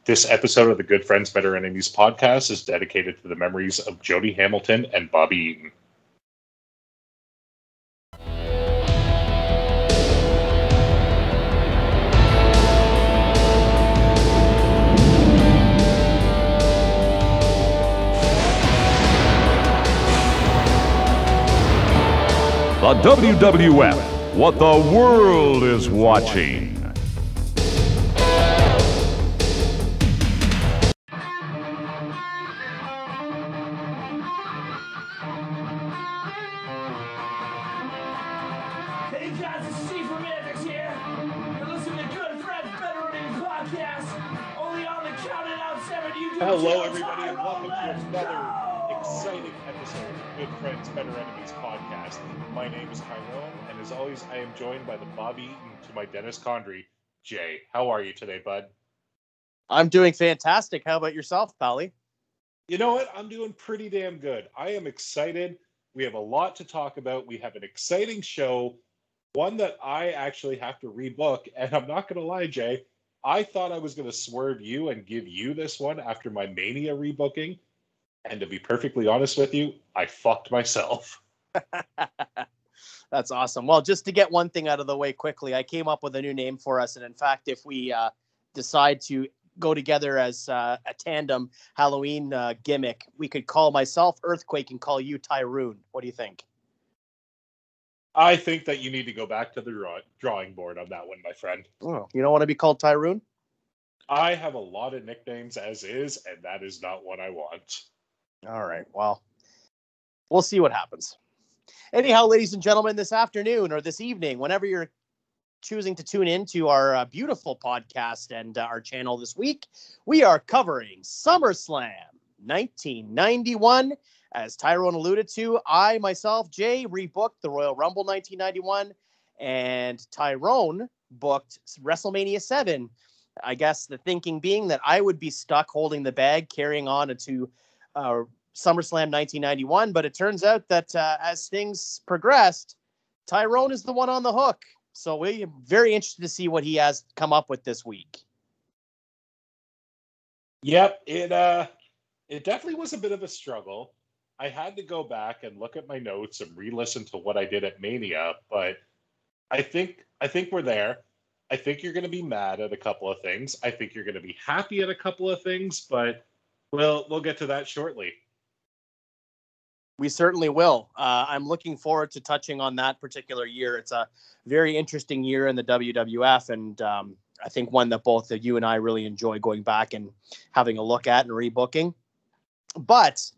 This episode of the Good Friends, Better Enemies podcast is dedicated to the memories of Jody Hamilton and Bobby Eaton. The WWF, what the world is watching. Hey guys, it's Steve from Mandex here. You're listening to Good Friends, Better Enemies podcast. Only on the Counting Out 7 you do. Hello, everybody, and welcome to another exciting episode of Good Friends, Better Enemies podcast. My name is Tyrone, and as always, I am joined by the Bobby Eaton to my Dennis Condrey. Jay, how are you today, bud? I'm doing fantastic. How about yourself, Pally? You know what? I'm doing pretty damn good. I am excited. We have a lot to talk about. We have an exciting show, one that I actually have to rebook, and I'm not going to lie, Jay. I thought I was going to swerve you and give you this one after my Mania rebooking. And to be perfectly honest with you, I fucked myself. That's awesome. Well, just to get one thing out of the way quickly, I came up with a new name for us. And in fact, if we decide to go together as a tandem Halloween gimmick, we could call myself Earthquake and call you Tyrone. What do you think? I think that you need to go back to the drawing board on that one, my friend. Oh, you don't want to be called Tyrone? I have a lot of nicknames as is, and that is not what I want. All right. Well, we'll see what happens. Anyhow, ladies and gentlemen, this afternoon or this evening, whenever you're choosing to tune in to our beautiful podcast and our channel this week, we are covering SummerSlam 1991. As Tyrone alluded to, I, myself, Jay, rebooked the Royal Rumble 1991, and Tyrone booked WrestleMania VII. I guess the thinking being that I would be stuck holding the bag, carrying on to SummerSlam 1991, but it turns out that as things progressed, Tyrone is the one on the hook. So we're very interested to see what he has come up with this week. Yep, it definitely was a bit of a struggle. I had to go back and look at my notes and re-listen to what I did at Mania, but I think we're there. I think you're going to be mad at a couple of things. I think you're going to be happy at a couple of things, but we'll get to that shortly. We certainly will. I'm looking forward to touching on that particular year. It's a very interesting year in the WWF, and I think one that both you and I really enjoy going back and having a look at and rebooking. But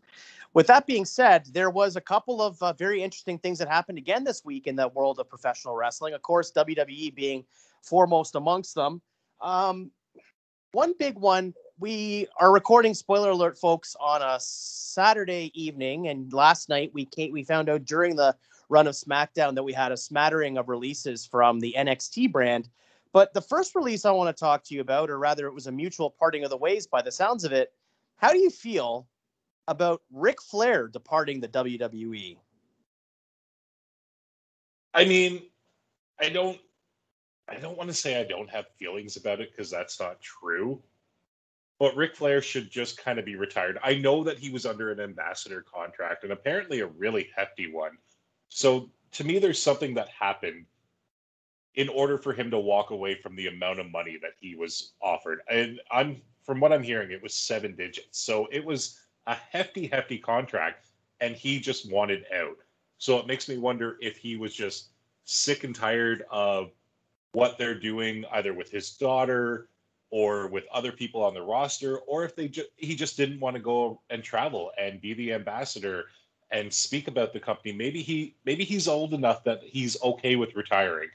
with that being said, there was a couple of very interesting things that happened again this week in the world of professional wrestling. Of course, WWE being foremost amongst them. One big one. We are recording, spoiler alert, folks, on a Saturday evening, and last night we found out during the run of SmackDown that we had a smattering of releases from the NXT brand. But the first release I want to talk to you about, or rather it was a mutual parting of the ways by the sounds of it, how do you feel about Ric Flair departing the WWE? I mean, I don't want to say I don't have feelings about it because that's not true. But Ric Flair should just kind of be retired. I know that he was under an ambassador contract, and apparently a really hefty one. So to me, there's something that happened in order for him to walk away from the amount of money that he was offered. And from what I'm hearing, it was 7 digits. So it was a hefty contract, and he just wanted out. So it makes me wonder if he was just sick and tired of what they're doing, either with his daughter or with other people on the roster, or if he just didn't want to go and travel and be the ambassador and speak about the company. Maybe he's old enough that he's okay with retiring.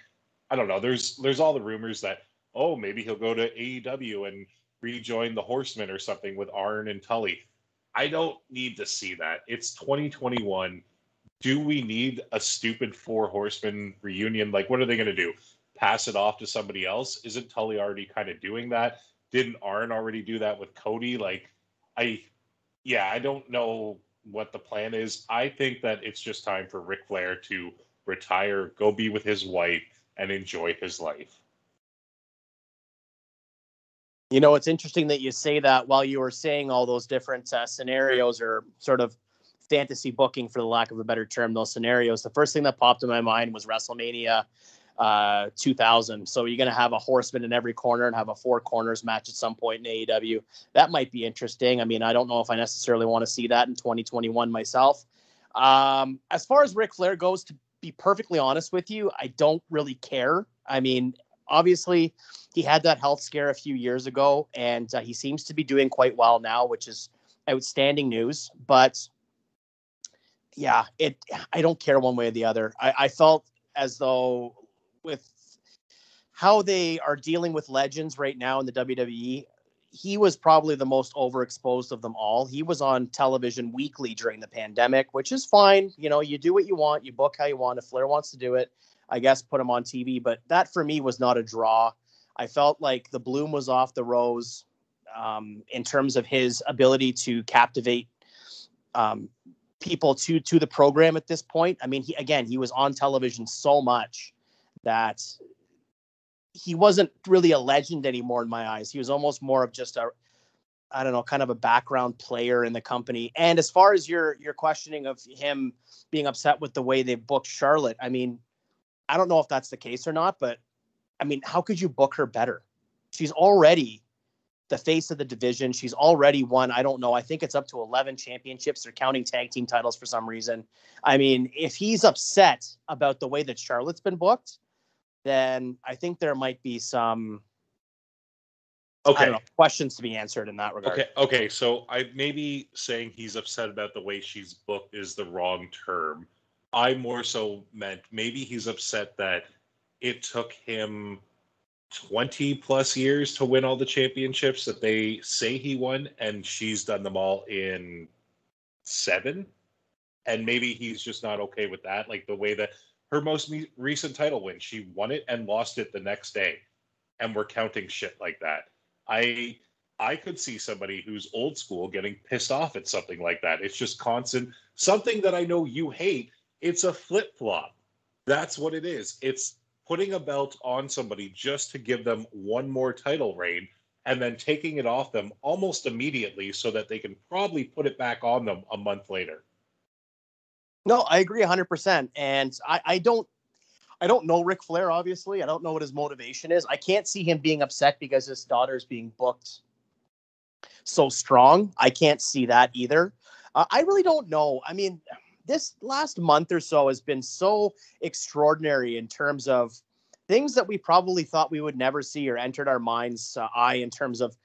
I don't know. There's all the rumors that, oh, maybe he'll go to AEW and rejoin the Horsemen or something with Arn and Tully. I don't need to see that. It's 2021. Do we need a stupid 4 Horsemen reunion? Like, what are they going to do? Pass it off to somebody else? Isn't Tully already kind of doing that? Didn't Arn already do that with Cody? I don't know what the plan is. I think that it's just time for Ric Flair to retire, go be with his wife, and enjoy his life. You know, it's interesting that you say that while you were saying all those different scenarios, or sort of fantasy booking, for the lack of a better term, those scenarios. The first thing that popped in my mind was WrestleMania 2000. So you're going to have a horseman in every corner and have a four corners match at some point in AEW. That might be interesting. I mean, I don't know if I necessarily want to see that in 2021 myself. As far as Ric Flair goes, to be perfectly honest with you, I don't really care. I mean, obviously he had that health scare a few years ago, and he seems to be doing quite well now, which is outstanding news. But yeah, I don't care one way or the other. I felt as though with how they are dealing with legends right now in the WWE, he was probably the most overexposed of them all. He was on television weekly during the pandemic, which is fine. You know, you do what you want, you book how you want. If Flair wants to do it, I guess put him on TV. But that for me was not a draw. I felt like the bloom was off the rose in terms of his ability to captivate people to the program at this point. I mean, he was on television so much that he wasn't really a legend anymore in my eyes. He was almost more of just kind of a background player in the company. And as far as your questioning of him being upset with the way they booked Charlotte, I mean, I don't know if that's the case or not, but I mean, how could you book her better? She's already the face of the division. She's already won, I don't know, I think it's up to 11 championships. They're counting tag team titles for some reason. I mean, if he's upset about the way that Charlotte's been booked, then I think there might be some questions to be answered in that regard. Okay. So I maybe saying he's upset about the way she's booked is the wrong term. I more so meant maybe he's upset that it took him 20 plus years to win all the championships that they say he won, and she's done them all in 7. And maybe he's just not okay with that. Like the way that her most recent title win, she won it and lost it the next day. And we're counting shit like that. I could see somebody who's old school getting pissed off at something like that. It's just constant, something that I know you hate. It's a flip-flop. That's what it is. It's putting a belt on somebody just to give them one more title reign and then taking it off them almost immediately so that they can probably put it back on them a month later. No, I agree 100%. And I don't know Ric Flair, obviously. I don't know what his motivation is. I can't see him being upset because his daughter is being booked so strong. I can't see that either. I really don't know. I mean, this last month or so has been so extraordinary in terms of things that we probably thought we would never see or entered our mind's eye in terms of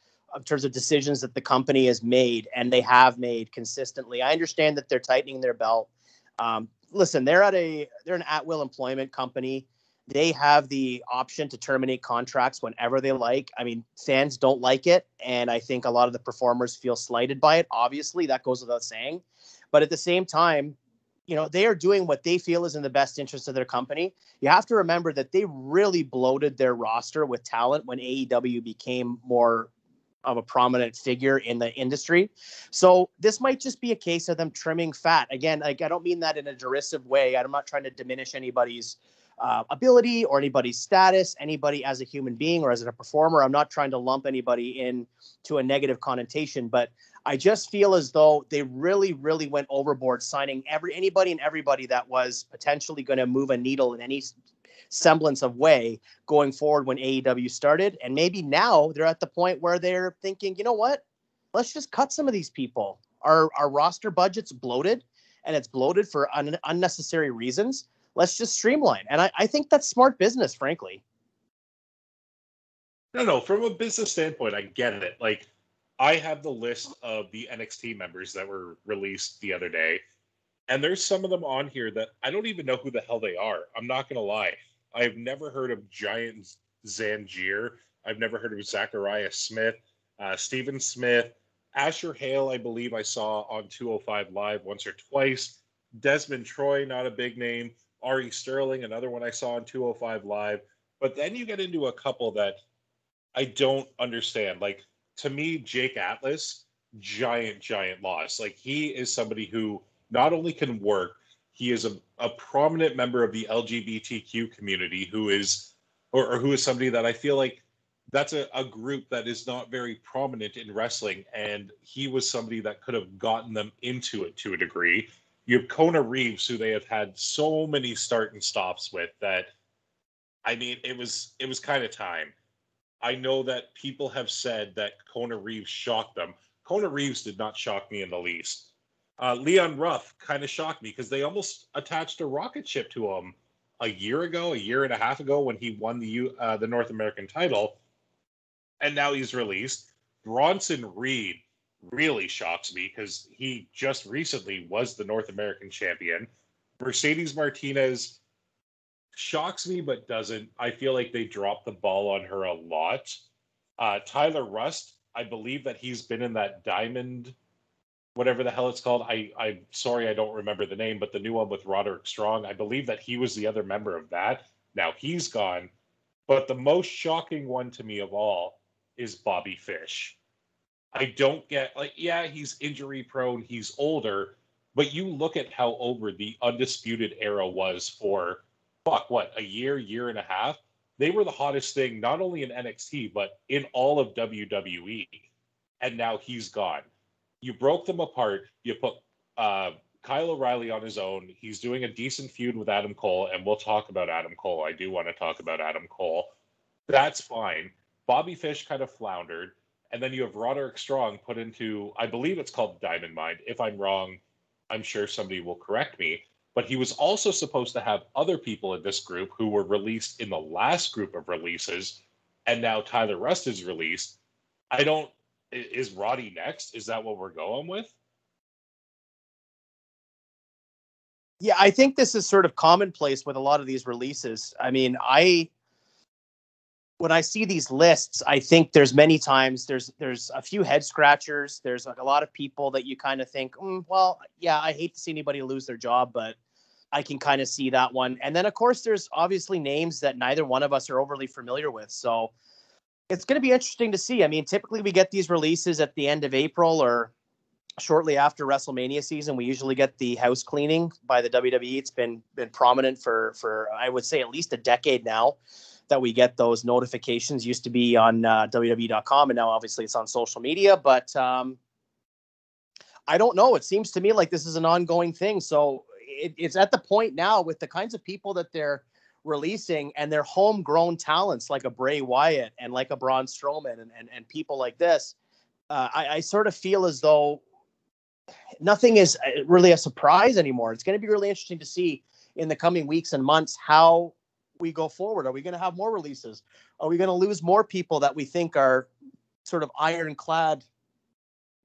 decisions that the company has made, and they have made consistently. I understand that they're tightening their belt. Listen, they're an at-will employment company. They have the option to terminate contracts whenever they like. I mean, fans don't like it, and I think a lot of the performers feel slighted by it. Obviously, that goes without saying. But at the same time, you know, they are doing what they feel is in the best interest of their company. You have to remember that they really bloated their roster with talent when AEW became more of a prominent figure in the industry. So this might just be a case of them trimming fat. Again, like, I don't mean that in a derisive way. I'm not trying to diminish anybody's ability or anybody's status, anybody as a human being or as a performer. I'm not trying to lump anybody into a negative connotation, but I just feel as though they really, really went overboard signing anybody and everybody that was potentially going to move a needle in any semblance of way going forward when AEW started. And maybe now they're at the point where they're thinking, you know what? Let's just cut some of these people. Our roster budget's bloated, and it's bloated for unnecessary reasons. Let's just streamline. And I think that's smart business, frankly. No, from a business standpoint, I get it. Like, I have the list of the NXT members that were released the other day, and there's some of them on here that I don't even know who the hell they are. I'm not going to lie. I've never heard of Giant Zangier. I've never heard of Zachariah Smith, Stephen Smith, Asher Hale, I believe I saw on 205 Live once or twice. Desmond Troy, not a big name. Ari Sterling, another one I saw on 205 Live. But then you get into a couple that I don't understand. Like, to me, Jake Atlas, giant loss. Like, he is somebody who not only can work, he is a prominent member of the LGBTQ community who is somebody that I feel like that's a group that is not very prominent in wrestling, and he was somebody that could have gotten them into it to a degree. You have Kona Reeves, who they have had so many start and stops with that, I mean, it was kind of time. I know that people have said that Kona Reeves shocked them. Kona Reeves did not shock me in the least. Leon Ruff kind of shocked me because they almost attached a rocket ship to him a year and a half ago when he won the North American title, and now he's released. Bronson Reed really shocks me because he just recently was the North American champion. Mercedes Martinez shocks me but doesn't. I feel like they dropped the ball on her a lot. Tyler Rust, I believe that he's been in that Diamond, whatever the hell it's called. I'm sorry, I don't remember the name, but the new one with Roderick Strong, I believe that he was the other member of that. Now he's gone. But the most shocking one to me of all is Bobby Fish. I don't get, like, yeah, he's injury prone, he's older, but you look at how over the Undisputed Era was for, a year and a half? They were the hottest thing, not only in NXT, but in all of WWE. And now he's gone. You broke them apart. You put Kyle O'Reilly on his own. He's doing a decent feud with Adam Cole, and we'll talk about Adam Cole. I do want to talk about Adam Cole. That's fine. Bobby Fish kind of floundered. And then you have Roderick Strong put into, I believe it's called Diamond Mine. If I'm wrong, I'm sure somebody will correct me. But he was also supposed to have other people in this group who were released in the last group of releases. And now Tyler Rust is released. Is Roddy next? Is that what we're going with? Yeah, I think this is sort of commonplace with a lot of these releases. I mean, when I see these lists, I think there's many times there's a few head scratchers. There's like a lot of people that you kind of think, well, yeah, I hate to see anybody lose their job, but I can kind of see that one. And then, of course, there's obviously names that neither one of us are overly familiar with. So it's going to be interesting to see. I mean, typically we get these releases at the end of April or shortly after WrestleMania season. We usually get the house cleaning by the WWE. It's been prominent for I would say at least a decade now that we get those notifications. Used to be on WWE.com, and now obviously it's on social media. But I don't know. It seems to me like this is an ongoing thing. So it's at the point now with the kinds of people that they're releasing and their homegrown talents like a Bray Wyatt and like a Braun Strowman and people like this. I sort of feel as though nothing is really a surprise anymore. It's going to be really interesting to see in the coming weeks and months how we go forward. Are we going to have more releases? Are we going to lose more people that we think are sort of ironclad,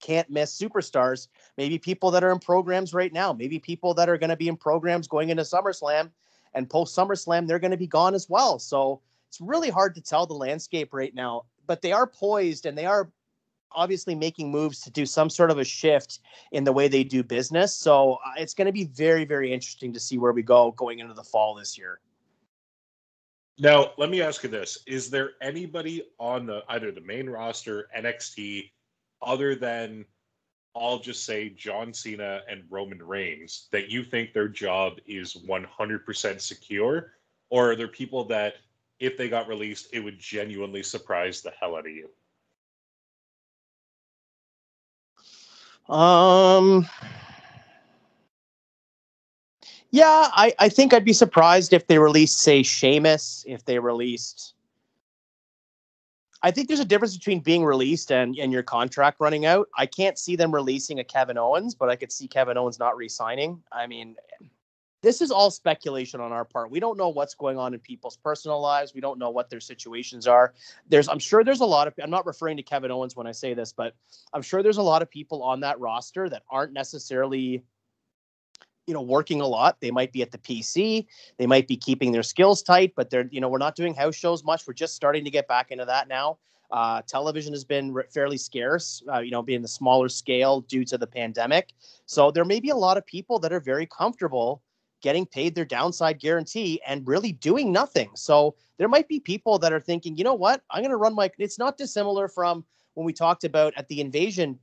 can't miss superstars? Maybe people that are in programs right now, maybe people that are going to be in programs going into SummerSlam, and post SummerSlam, they're going to be gone as well. So it's really hard to tell the landscape right now, but they are poised and they are obviously making moves to do some sort of a shift in the way they do business. So it's going to be very, very interesting to see where we go going into the fall this year. Now, let me ask you this. Is there anybody on either the main roster, NXT, other than, I'll just say, John Cena and Roman Reigns, that you think their job is 100% secure? Or are there people that, if they got released, it would genuinely surprise the hell out of you? Yeah, I think I'd be surprised if they released, say, Sheamus, if they released... I think there's a difference between being released and your contract running out. I can't see them releasing a Kevin Owens, but I could see Kevin Owens not re-signing. I mean, this is all speculation on our part. We don't know what's going on in people's personal lives. We don't know what their situations are. I'm sure there's a lot of, I'm not referring to Kevin Owens when I say this, but I'm sure there's a lot of people on that roster that aren't necessarily, working a lot. They might be at the PC. They might be keeping their skills tight, but they're, we're not doing house shows much. We're just starting to get back into that now. Television has been fairly scarce, being the smaller scale due to the pandemic. So there may be a lot of people that are very comfortable getting paid their downside guarantee and really doing nothing. So there might be people that are thinking, you know what, I'm going to run it's not dissimilar from when we talked about at the Invasion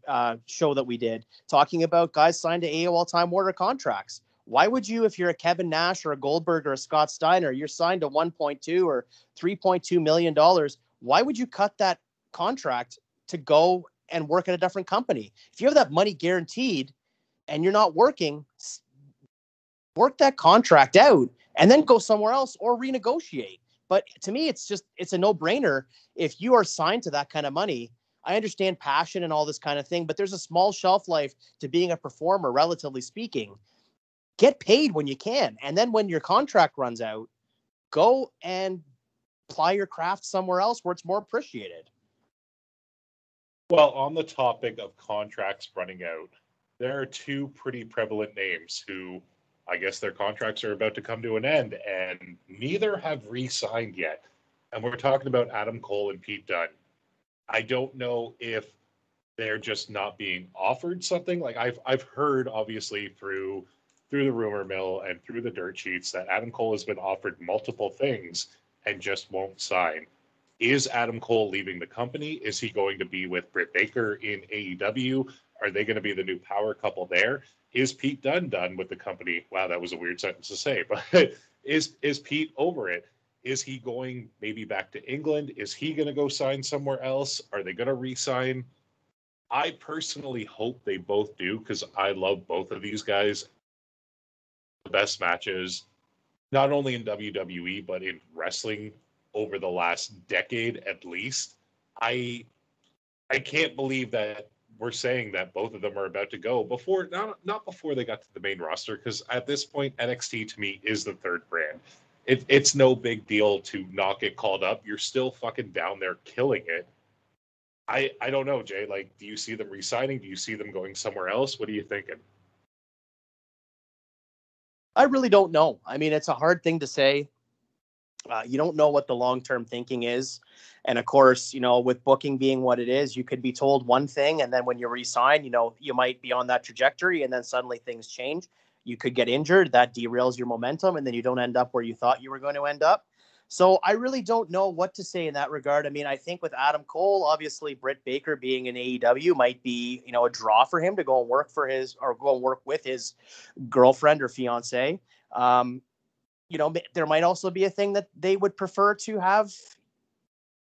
show that we did, talking about guys signed to AOL Time Warner contracts. Why would you, if you're a Kevin Nash or a Goldberg or a Scott Steiner, you're signed to $1.2 or $3.2 million, why would you cut that contract to go and work at a different company? If you have that money guaranteed and you're not working, work that contract out and then go somewhere else or renegotiate. But to me, it's a no-brainer. If you are signed to that kind of money, I understand passion and all this kind of thing, but there's a small shelf life to being a performer, relatively speaking. Get paid when you can. And then when your contract runs out, go and apply your craft somewhere else where it's more appreciated. Well, on the topic of contracts running out, there are two pretty prevalent names who I guess their contracts are about to come to an end, and neither have re-signed yet. And we're talking about Adam Cole and Pete Dunne. I don't know if they're just not being offered something. Like I've heard, obviously, through the rumor mill and through the dirt sheets, that Adam Cole has been offered multiple things and just won't sign. Is Adam Cole leaving the company? Is he going to be with Britt Baker in AEW? Are they going to be the new power couple there? Is Pete Dunne done with the company? Wow, that was a weird sentence to say, but is Pete over it? Is he going maybe back to England? Is he going to go sign somewhere else? Are they going to re-sign? I personally hope they both do, because I love both of these guys. The best matches, not only in WWE, but in wrestling over the last decade at least. I can't believe that we're saying that both of them are about to go before, not before they got to the main roster, because at this point, NXT to me is the third brand. It's no big deal to not get called up. You're still fucking down there killing it. I don't know, Jay. Like, do you see them re-signing? Do you see them going somewhere else? What are you thinking? I really don't know. I mean, it's a hard thing to say. You don't know what the long-term thinking is. And of course, with booking being what it is, you could be told one thing, and then when you re-sign, you might be on that trajectory, and then suddenly things change. You could get injured. That derails your momentum, and then you don't end up where you thought you were going to end up. So I really don't know what to say in that regard. I mean, I think with Adam Cole, obviously Britt Baker being in AEW might be, a draw for him to go and work with his girlfriend or fiance. There might also be a thing that they would prefer to have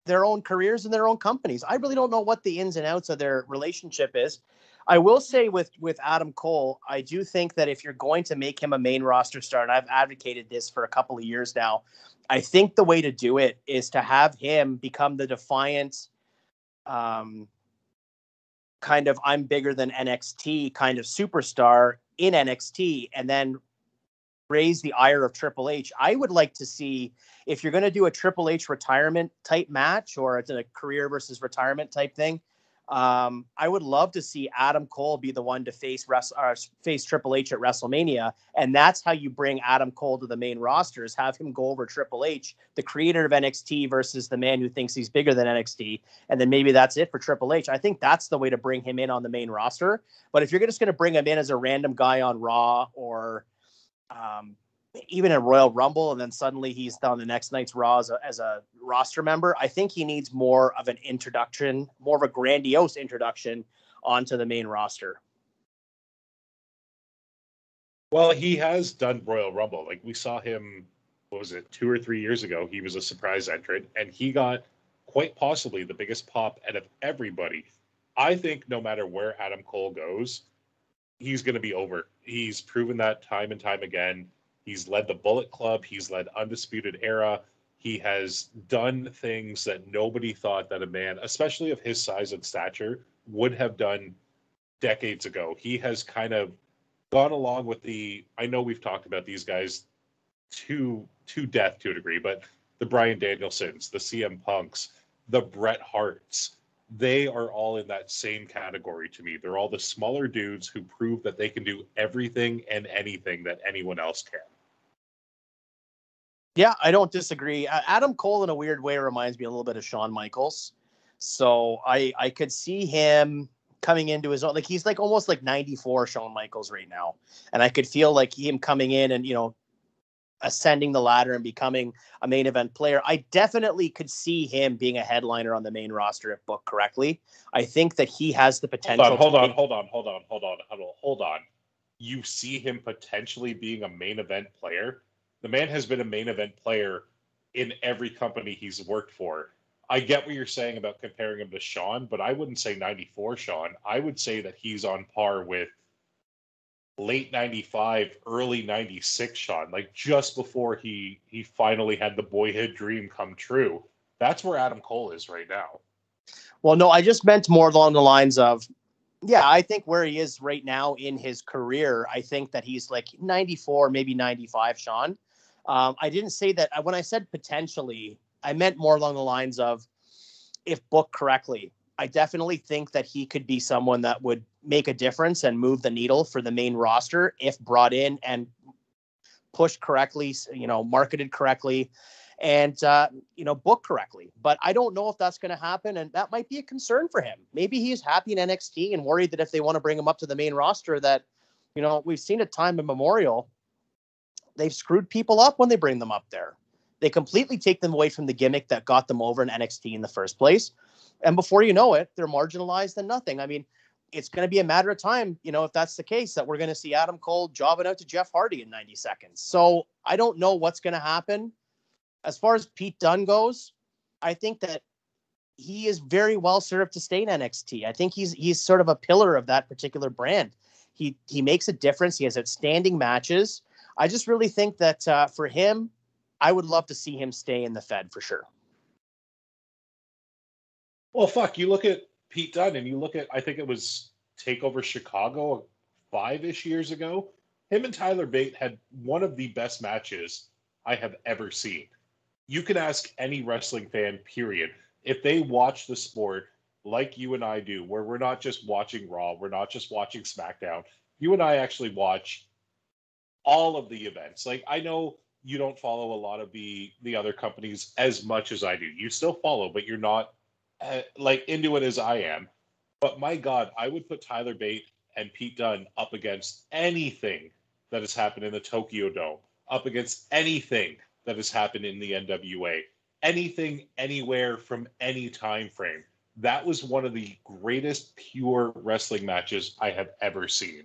their own careers and their own companies. I really don't know what the ins and outs of their relationship is. I will say with Adam Cole, I do think that if you're going to make him a main roster star, and I've advocated this for a couple of years now, I think the way to do it is to have him become the defiant, kind of I'm bigger than NXT kind of superstar in NXT, and then raise the ire of Triple H. I would like to see, if you're going to do a Triple H retirement type match, or it's a career versus retirement type thing, I would love to see Adam Cole be the one to face Triple H at WrestleMania. And that's how you bring Adam Cole to the main roster, is have him go over Triple H, the creator of NXT, versus the man who thinks he's bigger than NXT. And then maybe that's it for Triple H. I think that's the way to bring him in on the main roster. But if you're just going to bring him in as a random guy on Raw, or even a Royal Rumble, and then suddenly he's on the next night's Raw as a roster member, I think he needs more of an introduction, more of a grandiose introduction onto the main roster. Well, he has done Royal Rumble. Like, we saw him, what was it, 2 or 3 years ago? He was a surprise entrant, and he got quite possibly the biggest pop out of everybody. I think no matter where Adam Cole goes, he's going to be over. He's proven that time and time again. He's led the Bullet Club. He's led Undisputed Era. He has done things that nobody thought that a man, especially of his size and stature, would have done decades ago. He has kind of gone along with I know we've talked about these guys to death to a degree, but the Bryan Danielsons, the CM Punks, the Bret Harts, they are all in that same category to me. They're all the smaller dudes who prove that they can do everything and anything that anyone else can. Yeah, I don't disagree. Adam Cole, in a weird way, reminds me a little bit of Shawn Michaels. So I could see him coming into his own. Like, he's like almost like 94 Shawn Michaels right now. And I could feel like him coming in and, ascending the ladder and becoming a main event player. I definitely could see him being a headliner on the main roster if booked correctly. I think that he has the potential. Hold on. You see him potentially being a main event player? The man has been a main event player in every company he's worked for. I get what you're saying about comparing him to Shawn, but I wouldn't say 94 Shawn. I would say that he's on par with late 95, early 96 Shawn, like just before he finally had the boyhood dream come true. That's where Adam Cole is right now. Well, no, I just meant more along the lines of, yeah, I think where he is right now in his career, I think that he's like 94, maybe 95 Shawn. I didn't say that when I said potentially, I meant more along the lines of if booked correctly. I definitely think that he could be someone that would make a difference and move the needle for the main roster if brought in and pushed correctly, marketed correctly and, booked correctly. But I don't know if that's going to happen. And that might be a concern for him. Maybe he's happy in NXT and worried that if they want to bring him up to the main roster that, we've seen at time immemorial, they've screwed people up when they bring them up there. They completely take them away from the gimmick that got them over in NXT in the first place. And before you know it, they're marginalized and nothing. I mean, it's going to be a matter of time, if that's the case, that we're going to see Adam Cole jobbing out to Jeff Hardy in 90 seconds. So I don't know what's going to happen. As far as Pete Dunne goes, I think that he is very well served to stay in NXT. I think he's sort of a pillar of that particular brand. He makes a difference. He has outstanding matches. I just really think that for him, I would love to see him stay in the Fed for sure. Well, fuck, you look at Pete Dunne and you look at, I think it was TakeOver Chicago 5-ish years ago. Him and Tyler Bate had one of the best matches I have ever seen. You can ask any wrestling fan, period, if they watch the sport like you and I do, where we're not just watching Raw, we're not just watching SmackDown. You and I actually watch all of the events. Like, I know you don't follow a lot of the other companies as much as I do. You still follow, but you're not into it as I am. But my God, I would put Tyler Bate and Pete Dunne up against anything that has happened in the Tokyo Dome, up against anything that has happened in the NWA, anything, anywhere, from any time frame. That was one of the greatest pure wrestling matches I have ever seen.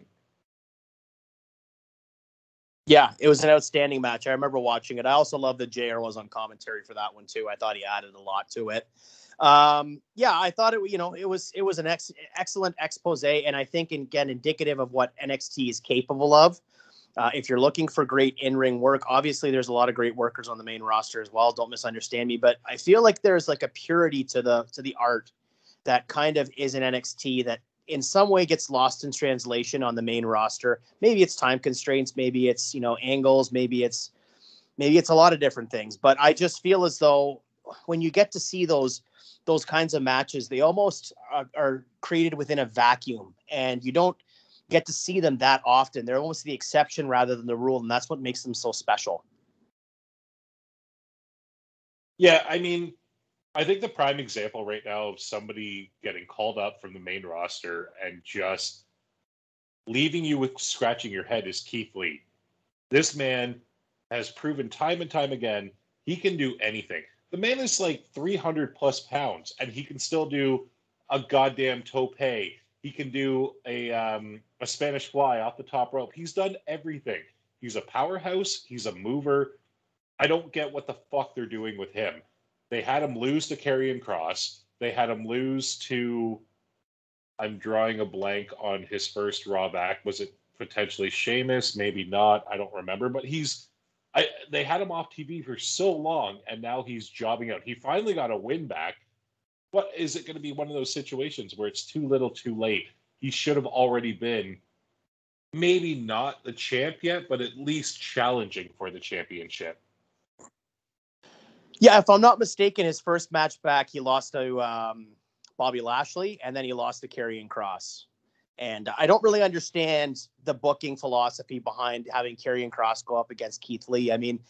Yeah, it was an outstanding match. I remember watching it. I also love that JR was on commentary for that one too. I thought he added a lot to it. I thought it was an excellent expose, and I think again indicative of what NXT is capable of. If you're looking for great in-ring work, obviously there's a lot of great workers on the main roster as well. Don't misunderstand me, but I feel like there's like a purity to the art that kind of is in NXT that in some way gets lost in translation on the main roster. Maybe it's time constraints, maybe it's, angles, maybe it's a lot of different things. But I just feel as though when you get to see those kinds of matches, they almost are created within a vacuum, and you don't get to see them that often. They're almost the exception rather than the rule, and that's what makes them so special. Yeah, I mean, I think the prime example right now of somebody getting called up from the main roster and just leaving you with scratching your head is Keith Lee. This man has proven time and time again he can do anything. The man is like 300 plus pounds, and he can still do a goddamn tope. He can do a Spanish fly off the top rope. He's done everything. He's a powerhouse. He's a mover. I don't get what the fuck they're doing with him. They had him lose to Karrion Kross. They had him lose to, I'm drawing a blank on his first Raw back. Was it potentially Sheamus? Maybe not. I don't remember. But they had him off TV for so long, and now he's jobbing out. He finally got a win back. What is it going to be one of those situations where it's too little too late? He should have already been maybe not the champ yet, but at least challenging for the championship. Yeah, if I'm not mistaken, his first match back, he lost to Bobby Lashley, and then he lost to Karrion Kross. And I don't really understand the booking philosophy behind having Karrion Kross go up against Keith Lee. I mean,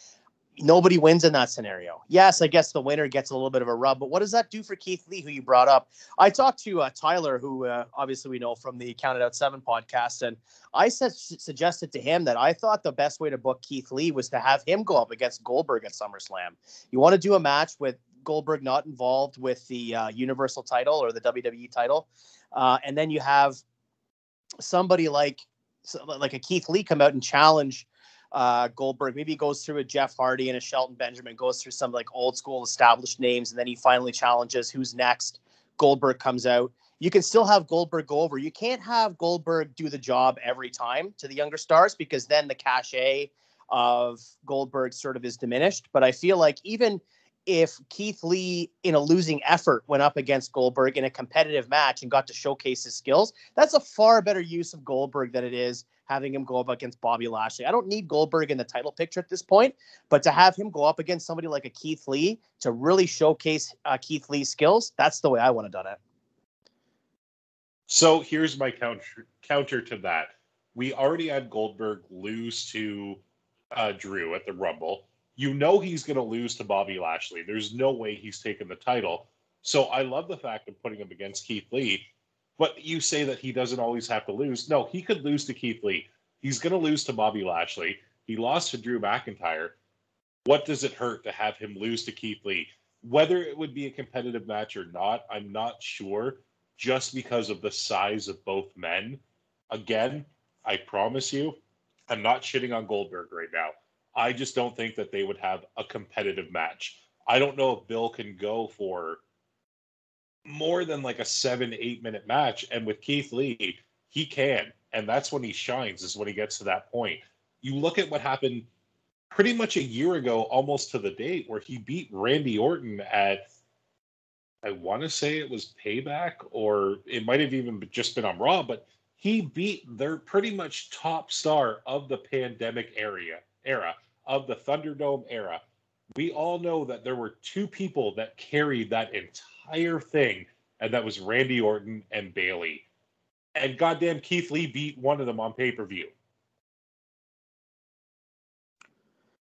nobody wins in that scenario. Yes, I guess the winner gets a little bit of a rub, but what does that do for Keith Lee, who you brought up? I talked to Tyler, who obviously we know from the Counted Out 7 podcast, and I suggested to him that I thought the best way to book Keith Lee was to have him go up against Goldberg at SummerSlam. You want to do a match with Goldberg not involved with the Universal title or the WWE title, and then you have somebody like a Keith Lee come out and challenge Goldberg maybe goes through a Jeff Hardy and a Shelton Benjamin, goes through some like old school established names, and then he finally challenges who's next. Goldberg comes out. You can still have Goldberg go over. You can't have Goldberg do the job every time to the younger stars, because then the cachet of Goldberg sort of is diminished. But I feel like even if Keith Lee in a losing effort went up against Goldberg in a competitive match and got to showcase his skills, that's a far better use of Goldberg than it is having him go up against Bobby Lashley. I don't need Goldberg in the title picture at this point, but to have him go up against somebody like a Keith Lee to really showcase Keith Lee's skills, that's the way I want to have done it. So here's my counter to that. We already had Goldberg lose to Drew at the Rumble. You know he's going to lose to Bobby Lashley. There's no way he's taken the title. So I love the fact of putting him against Keith Lee. But you say that he doesn't always have to lose. No, he could lose to Keith Lee. He's going to lose to Bobby Lashley. He lost to Drew McIntyre. What does it hurt to have him lose to Keith Lee? Whether it would be a competitive match or not, I'm not sure, just because of the size of both men. Again, I promise you, I'm not shitting on Goldberg right now. I just don't think that they would have a competitive match. I don't know if Bill can go for more than like a 7-8 minute match. And with Keith Lee, he can. And that's when he shines, is when he gets to that point. You look at what happened pretty much a year ago, almost to the date, where he beat Randy Orton at, I want to say it was Payback, or it might have even just been on Raw, but he beat their pretty much top star of the pandemic era, of the Thunderdome era. We all know that there were two people that carried that entire thing, and that was Randy Orton and Bayley. And goddamn, Keith Lee beat one of them on pay-per-view.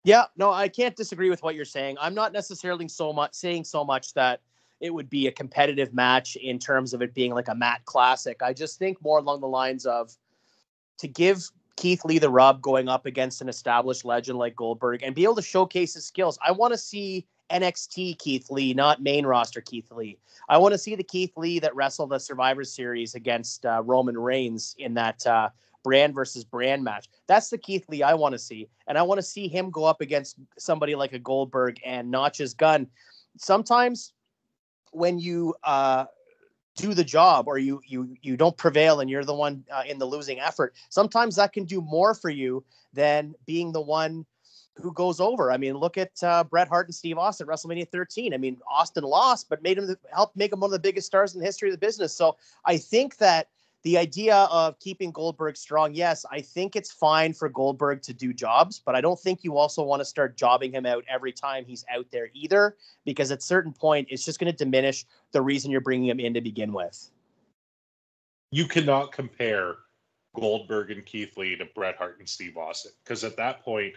Yeah, no, I can't disagree with what you're saying. I'm not necessarily saying so much that it would be a competitive match in terms of it being like a Matt Classic. I just think more along the lines of to give Keith Lee the rub going up against an established legend like Goldberg and be able to showcase his skills. I want to see NXT Keith Lee, not main roster Keith Lee. I want to see the Keith Lee that wrestled the Survivor Series against Roman Reigns in that brand versus brand match. That's the Keith Lee I want to see. And I want to see him go up against somebody like a Goldberg and notch his gun. Sometimes when you do the job, or you don't prevail and you're the one in the losing effort, sometimes that can do more for you than being the one who goes over. I mean, look at Bret Hart and Steve Austin at WrestleMania 13. I mean, Austin lost, but helped make him one of the biggest stars in the history of the business. So I think that the idea of keeping Goldberg strong, yes, I think it's fine for Goldberg to do jobs, but I don't think you also want to start jobbing him out every time he's out there either, because at a certain point, it's just going to diminish the reason you're bringing him in to begin with. You cannot compare Goldberg and Keith Lee to Bret Hart and Steve Austin, because at that point,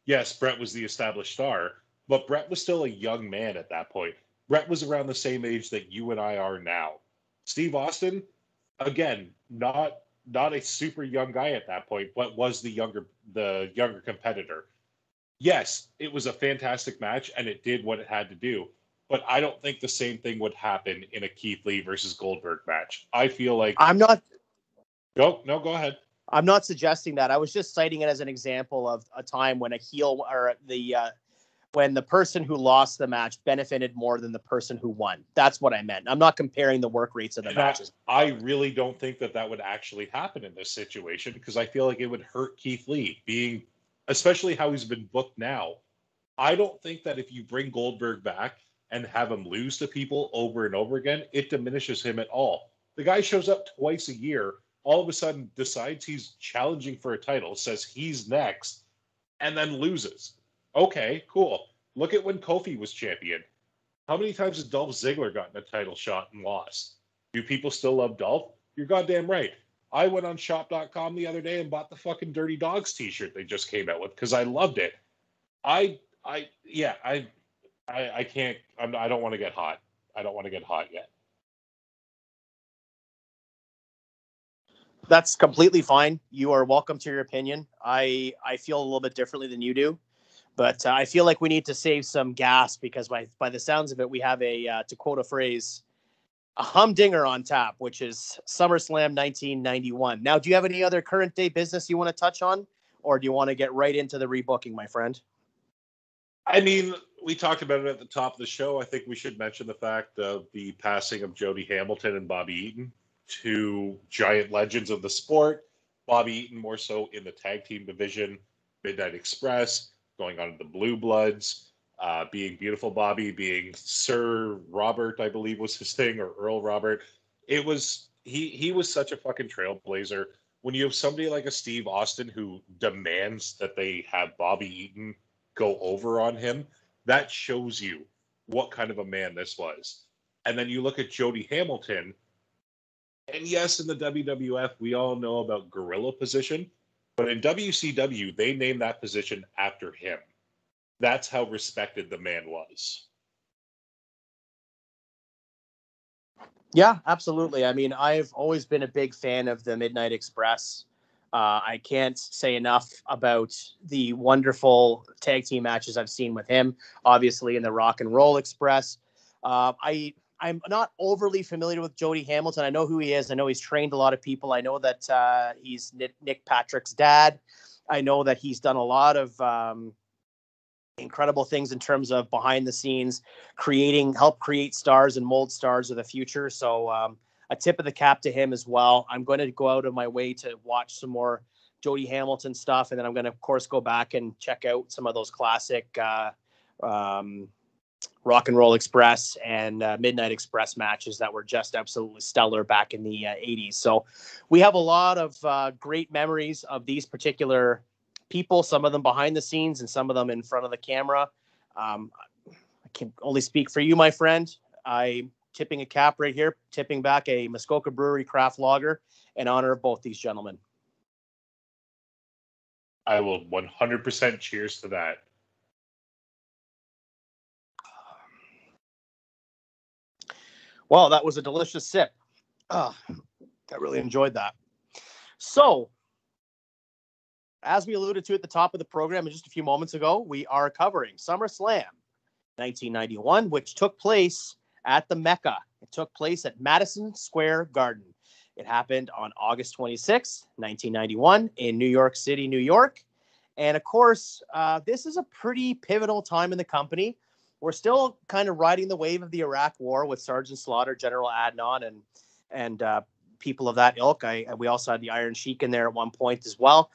yes, Bret was the established star, but Bret was still a young man at that point. Bret was around the same age that you and I are now. Steve Austin, again, not a super young guy at that point, but was the younger competitor. Yes, it was a fantastic match, and it did what it had to do. But I don't think the same thing would happen in a Keith Lee versus Goldberg match. I feel like Go ahead. I'm not suggesting that. I was just citing it as an example of a time when a heel or when the person who lost the match benefited more than the person who won. That's what I meant. I'm not comparing the work rates of the matches. I really don't think that would actually happen in this situation, because I feel like it would hurt Keith Lee, especially how he's been booked now. I don't think that if you bring Goldberg back and have him lose to people over and over again, it diminishes him at all. The guy shows up twice a year, all of a sudden decides he's challenging for a title, says he's next, and then loses. Okay, cool. Look at when Kofi was champion. How many times has Dolph Ziggler gotten a title shot and lost? Do people still love Dolph? You're goddamn right. I went on shop.com the other day and bought the fucking Dirty Dogs t-shirt they just came out with because I loved it. I can't. I don't want to get hot. I don't want to get hot yet. That's completely fine. You are welcome to your opinion. I feel a little bit differently than you do. But I feel like we need to save some gas because by the sounds of it, we have to quote a phrase, a humdinger on tap, which is SummerSlam 1991. Now, do you have any other current day business you want to touch on? or do you want to get right into the rebooking, my friend? I mean, we talked about it at the top of the show. I think we should mention the fact of the passing of Jody Hamilton and Bobby Eaton, two giant legends of the sport. Bobby Eaton more so in the tag team division, Midnight Express, going on to the Blue Bloods, being Beautiful Bobby, being Sir Robert, I believe was his thing, or Earl Robert. It was, he was such a fucking trailblazer. When you have somebody like a Steve Austin who demands that they have Bobby Eaton go over on him, that shows you what kind of a man this was. And then you look at Jody Hamilton, and yes, in the WWF, we all know about gorilla position, but in WCW, they named that position after him. That's how respected the man was. Yeah, absolutely. I mean, I've always been a big fan of the Midnight Express. I can't say enough about the wonderful tag team matches I've seen with him, obviously in the Rock and Roll Express. I'm not overly familiar with Jody Hamilton. I know who he is. I know he's trained a lot of people. I know that he's Nick Patrick's dad. I know that he's done a lot of incredible things in terms of behind the scenes, help create stars and mold stars of the future. So a tip of the cap to him as well. I'm going to go out of my way to watch some more Jody Hamilton stuff. And then I'm going to, of course, go back and check out some of those classic Rock and Roll Express and Midnight Express matches that were just absolutely stellar back in the 80s. So we have a lot of great memories of these particular people, some of them behind the scenes and some of them in front of the camera. I can only speak for you, my friend. I'm tipping a cap right here, tipping back a Muskoka Brewery craft lager in honor of both these gentlemen. I will 100% cheers to that. Well, that was a delicious sip. I really enjoyed that. So, as we alluded to at the top of the program just a few moments ago, we are covering SummerSlam 1991, which took place at the Mecca. It took place at Madison Square Garden. It happened on August 26, 1991 in New York City, New York. And of course, this is a pretty pivotal time in the company. We're still kind of riding the wave of the Iraq War with Sergeant Slaughter, General Adnan, and people of that ilk. We also had the Iron Sheik in there at one point as well.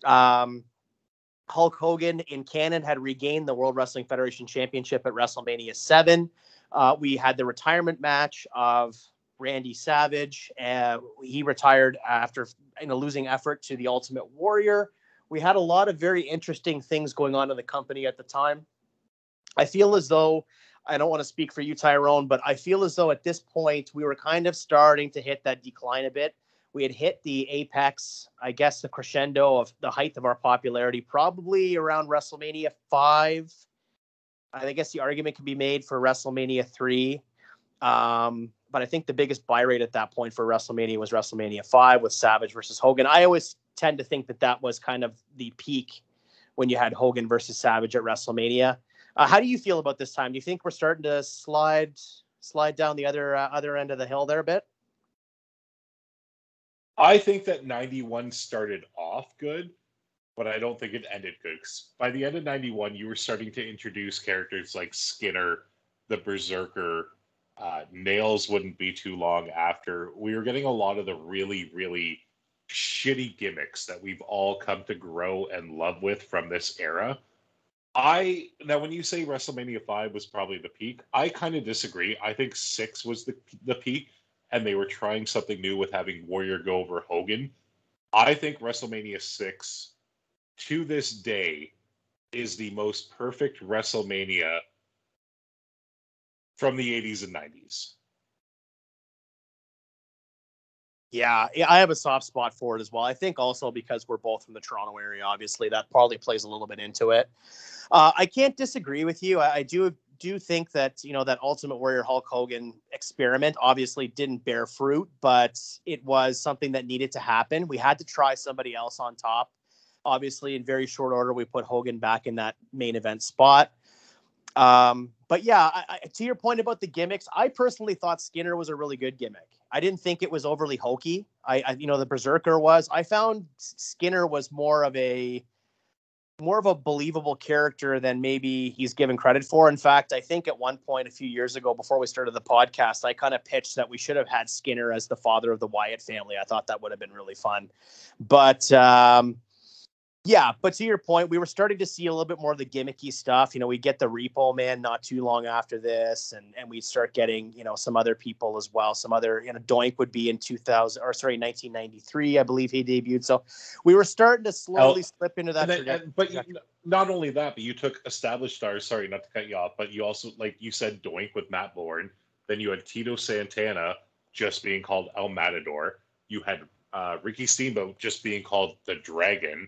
Hulk Hogan in canon had regained the World Wrestling Federation Championship at WrestleMania VII. We had the retirement match of Randy Savage. He retired after in a losing effort to the Ultimate Warrior. We had a lot of very interesting things going on in the company at the time. I feel as though, I don't want to speak for you, Tyrone, but I feel as though at this point we were kind of starting to hit that decline a bit. We had hit the apex, I guess, the crescendo of the height of our popularity, probably around WrestleMania 5. I guess the argument can be made for WrestleMania 3. But I think the biggest buy rate at that point for WrestleMania was WrestleMania 5 with Savage versus Hogan. I always tend to think that was kind of the peak when you had Hogan versus Savage at WrestleMania. How do you feel about this time? Do you think we're starting to slide down the other end of the hill there a bit? I think that 91 started off good, but I don't think it ended good. 'Cause by the end of 91, you were starting to introduce characters like Skinner, the Berserker. Nails wouldn't be too long after. We were getting a lot of the really, really shitty gimmicks that we've all come to grow and love with from this era. Now, when you say WrestleMania 5 was probably the peak, I kind of disagree. I think 6 was the peak, and they were trying something new with having Warrior go over Hogan. I think WrestleMania 6, to this day, is the most perfect WrestleMania from the 80s and 90s. Yeah, I have a soft spot for it as well. I think also because we're both from the Toronto area, obviously, that probably plays a little bit into it. I can't disagree with you. I do think that, that Ultimate Warrior Hulk Hogan experiment obviously didn't bear fruit, but it was something that needed to happen. We had to try somebody else on top. Obviously, in very short order, we put Hogan back in that main event spot. But yeah, to your point about the gimmicks, I personally thought Skinner was a really good gimmick. I didn't think it was overly hokey. The Berserker was. I found Skinner was more of a believable character than maybe he's given credit for. In fact, I think at one point a few years ago, before we started the podcast, I kind of pitched that we should have had Skinner as the father of the Wyatt family. I thought that would have been really fun. But yeah, but to your point, we were starting to see a little bit more of the gimmicky stuff. We get the Repo Man not too long after this, and we start getting, some other people as well. Some other, Doink would be in 1993, I believe he debuted. So we were starting to slowly slip into that. But not only that, but you took established stars. Sorry, not to cut you off, but you also, like you said, Doink with Matt Bourne. Then you had Tito Santana just being called El Matador. You had Ricky Steamboat just being called the Dragon.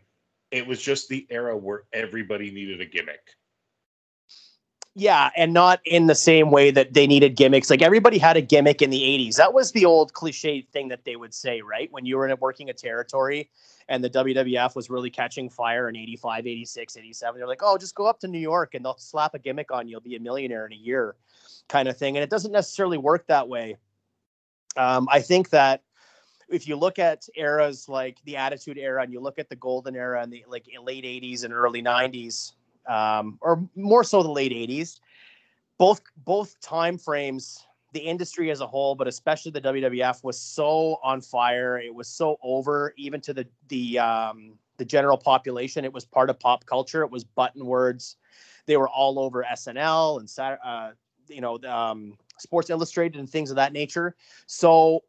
It was just the era where everybody needed a gimmick. Yeah, and not in the same way that they needed gimmicks. Like, everybody had a gimmick in the 80s. That was the old cliche thing that they would say, right? When you were working a territory and the WWF was really catching fire in 85, 86, 87. They're like, oh, just go up to New York and they'll slap a gimmick on you. You'll be a millionaire in a year kind of thing. And it doesn't necessarily work that way. I think that if you look at eras like the Attitude Era and you look at the Golden Era and the late 80s and early 90s, or more so the late 80s, both time frames, the industry as a whole, but especially the WWF, was so on fire. It was so over, even to the general population. It was part of pop culture. It was button words. They were all over SNL and Sports Illustrated and things of that nature. So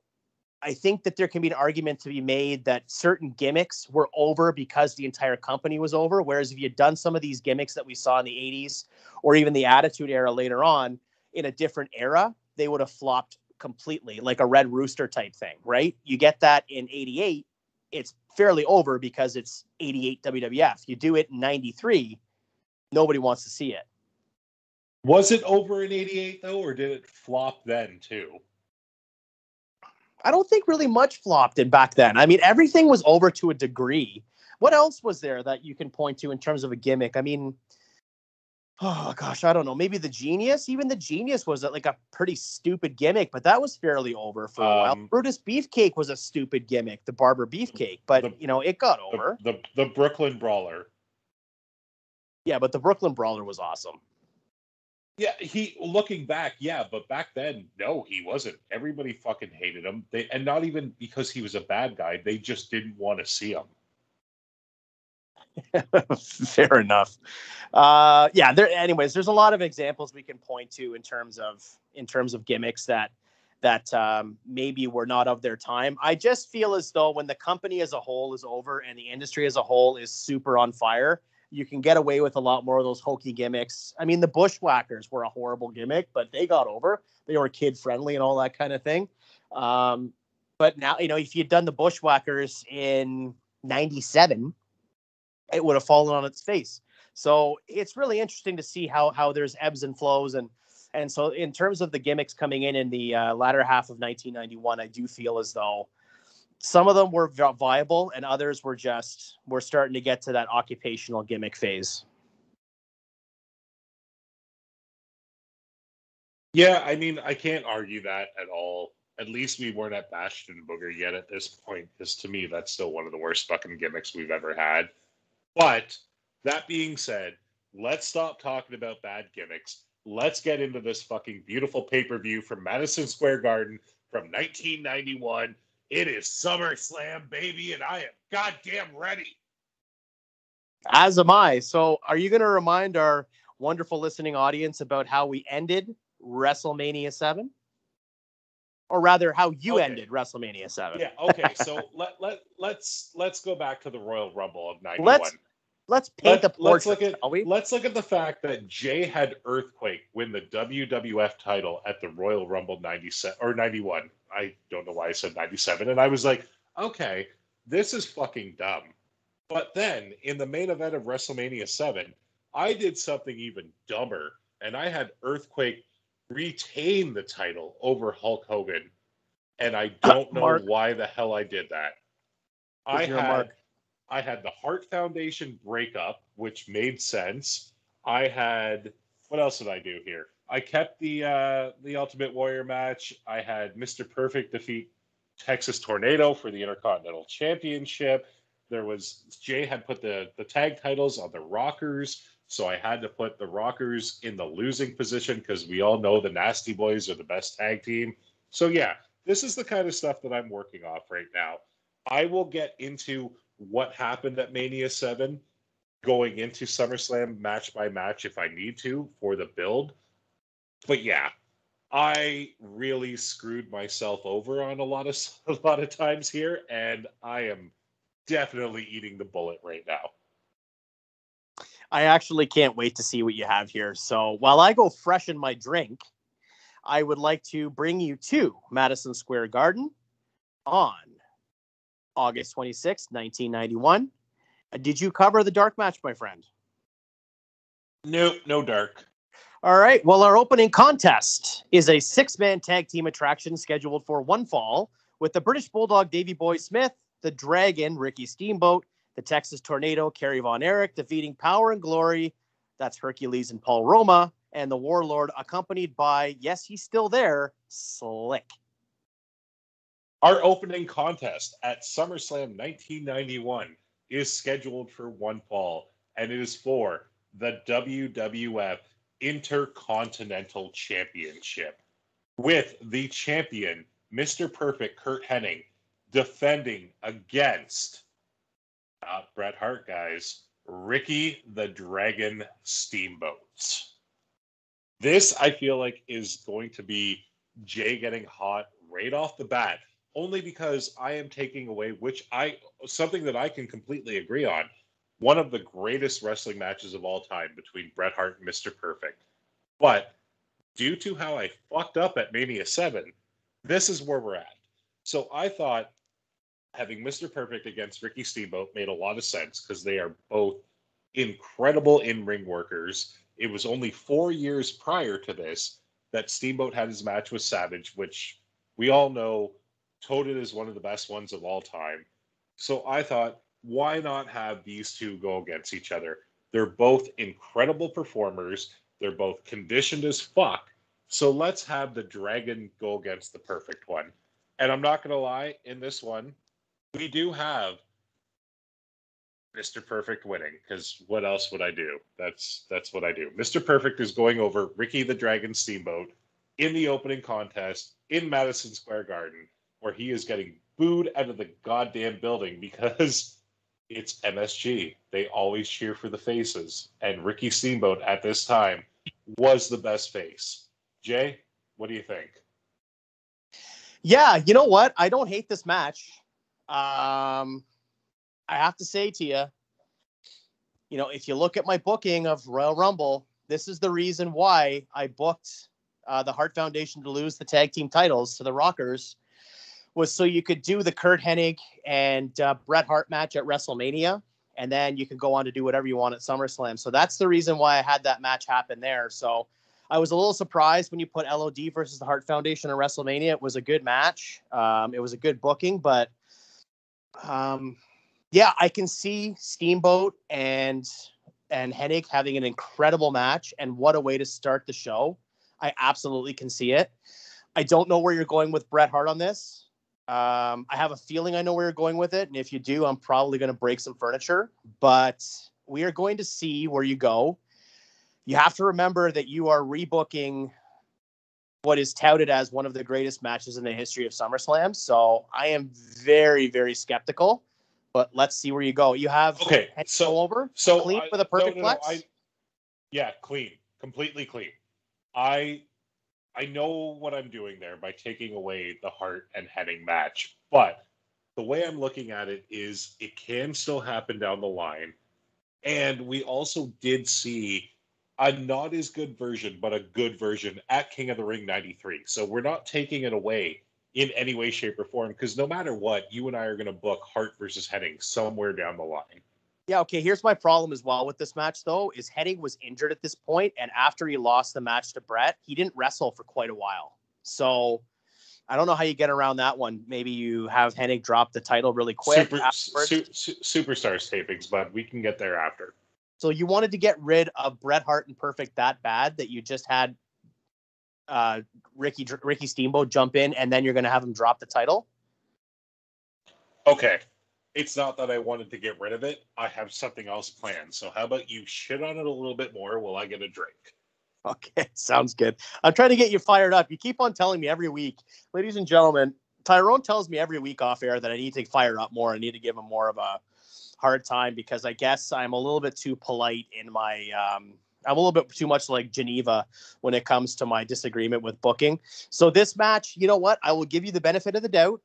I think that there can be an argument to be made that certain gimmicks were over because the entire company was over. Whereas if you had done some of these gimmicks that we saw in the 80s or even the Attitude Era later on in a different era, they would have flopped completely, like a Red Rooster type thing, right? You get that in 88, it's fairly over because it's 88 WWF. You do it in 93, nobody wants to see it. Was it over in 88 though, or did it flop then too? I don't think really much flopped in back then. I mean, everything was over to a degree. What else was there that you can point to in terms of a gimmick? I mean, oh gosh, I don't know. Maybe the Genius. Even the Genius was like a pretty stupid gimmick, but that was fairly over for a while. Brutus Beefcake was a stupid gimmick, the Barber Beefcake, but it got over. The Brooklyn Brawler. Yeah, but the Brooklyn Brawler was awesome. Yeah, looking back, yeah, but back then, no, he wasn't. Everybody fucking hated him. And not even because he was a bad guy, they just didn't want to see him. Fair enough. Anyways, there's a lot of examples we can point to in terms of gimmicks that maybe were not of their time. I just feel as though when the company as a whole is over and the industry as a whole is super on fire, you can get away with a lot more of those hokey gimmicks. I mean, the Bushwhackers were a horrible gimmick, but they got over. They were kid friendly and all that kind of thing. But now, if you'd done the Bushwhackers in 97, it would have fallen on its face. So it's really interesting to see how there's ebbs and flows. And so in terms of the gimmicks coming in the latter half of 1991, I do feel as though some of them were viable and others were starting to get to that occupational gimmick phase. Yeah, I mean, I can't argue that at all. At least we weren't at Bastion Booger yet at this point, because to me, that's still one of the worst fucking gimmicks we've ever had. But that being said, let's stop talking about bad gimmicks. Let's get into this fucking beautiful pay-per-view from Madison Square Garden from 1991. It is SummerSlam, baby, and I am goddamn ready. As am I. So are you going to remind our wonderful listening audience about how we ended WrestleMania 7? Or rather, how you ended WrestleMania 7. Yeah, okay. So let's go back to the Royal Rumble of 91. Let's paint the portrait, shall we? Let's look at the fact that Jay had Earthquake win the WWF title at the Royal Rumble 97 or 91. I don't know why I said 97. And I was like, okay, this is fucking dumb. But then in the main event of WrestleMania 7, I did something even dumber. And I had Earthquake retain the title over Hulk Hogan. And I don't know why the hell I did that. I had the Hart Foundation breakup, which made sense. What else did I do here? I kept the Ultimate Warrior match. I had Mr. Perfect defeat Texas Tornado for the Intercontinental Championship. Jay had put the tag titles on the Rockers, so I had to put the Rockers in the losing position because we all know the Nasty Boys are the best tag team. So yeah, this is the kind of stuff that I'm working off right now. I will get into what happened at Mania 7 going into SummerSlam match by match if I need to for the build. But yeah, I really screwed myself over on a lot of times here, and I am definitely eating the bullet right now. I actually can't wait to see what you have here. So while I go freshen my drink, I would like to bring you to Madison Square Garden on August 26, 1991. Did you cover the dark match, my friend? Nope, no dark. All right. Well, our opening contest is a 6-man tag team attraction scheduled for one fall with the British Bulldog Davey Boy Smith, the Dragon Ricky Steamboat, the Texas Tornado Kerry Von Erich defeating Power and Glory, that's Hercules and Paul Roma, and the Warlord accompanied by, yes, he's still there, Slick. Our opening contest at SummerSlam 1991 is scheduled for one fall, and it is for the WWF Intercontinental Championship, with the champion, Mr. Perfect Curt Hennig, defending against, Bret Hart, guys, Ricky the Dragon Steamboat. This, I feel like, is going to be Jay getting hot right off the bat, only because I am taking away, something that I can completely agree on, one of the greatest wrestling matches of all time between Bret Hart and Mr. Perfect. But due to how I fucked up at Mania 7, this is where we're at. So I thought having Mr. Perfect against Ricky Steamboat made a lot of sense because they are both incredible in-ring workers. It was only 4 years prior to this that Steamboat had his match with Savage, which we all know touted as one of the best ones of all time. So I thought, why not have these two go against each other? They're both incredible performers. They're both conditioned as fuck. So let's have the Dragon go against the Perfect one. And I'm not going to lie, in this one, we do have Mr. Perfect winning, because what else would I do? That's what I do. Mr. Perfect is going over Ricky the Dragon Steamboat in the opening contest in Madison Square Garden, where he is getting booed out of the goddamn building because it's MSG. They always cheer for the faces. And Ricky Steamboat at this time was the best face. Jay, what do you think? Yeah, you know what? I don't hate this match. I have to say to you, if you look at my booking of Royal Rumble, this is the reason why I booked the Hart Foundation to lose the tag team titles to the Rockers, was so you could do the Curt Hennig and Bret Hart match at WrestleMania, and then you can go on to do whatever you want at SummerSlam. So that's the reason why I had that match happen there. So I was a little surprised when you put LOD versus the Hart Foundation at WrestleMania. It was a good match. It was a good booking, but yeah, I can see Steamboat and Hennig having an incredible match, and what a way to start the show. I absolutely can see it. I don't know where you're going with Bret Hart on this. I have a feeling I know where you're going with it, and if you do, I'm probably going to break some furniture, but we are going to see where you go. You have to remember that you are rebooking what is touted as one of the greatest matches in the history of SummerSlam, so I am very, very skeptical, but let's see where you go. You have clean for the perfect flex? Yeah, clean, completely clean. I know what I'm doing there by taking away the Hart and Hennig match, but the way I'm looking at it is it can still happen down the line. And we also did see a not as good version, but a good version at King of the Ring 93. So we're not taking it away in any way, shape, or form, because no matter what, you and I are going to book Hart versus Hennig somewhere down the line. Yeah, okay, here's my problem as well with this match, though, is Hennig was injured at this point, and after he lost the match to Bret, he didn't wrestle for quite a while. So I don't know how you get around that one. Maybe you have Hennig drop the title really quick. Superstars tapings, but we can get there after. So you wanted to get rid of Bret Hart and Perfect that bad that you just had Ricky Steamboat jump in, and then you're going to have him drop the title? Okay. It's not that I wanted to get rid of it. I have something else planned. So how about you shit on it a little bit more while I get a drink? Okay, sounds good. I'm trying to get you fired up. You keep on telling me every week. Ladies and gentlemen, Tyrone tells me every week off air that I need to fire up more. I need to give him more of a hard time because I guess I'm a little bit too polite in my I'm a little bit too much like Geneva when it comes to my disagreement with booking. So this match, you know what? I will give you the benefit of the doubt.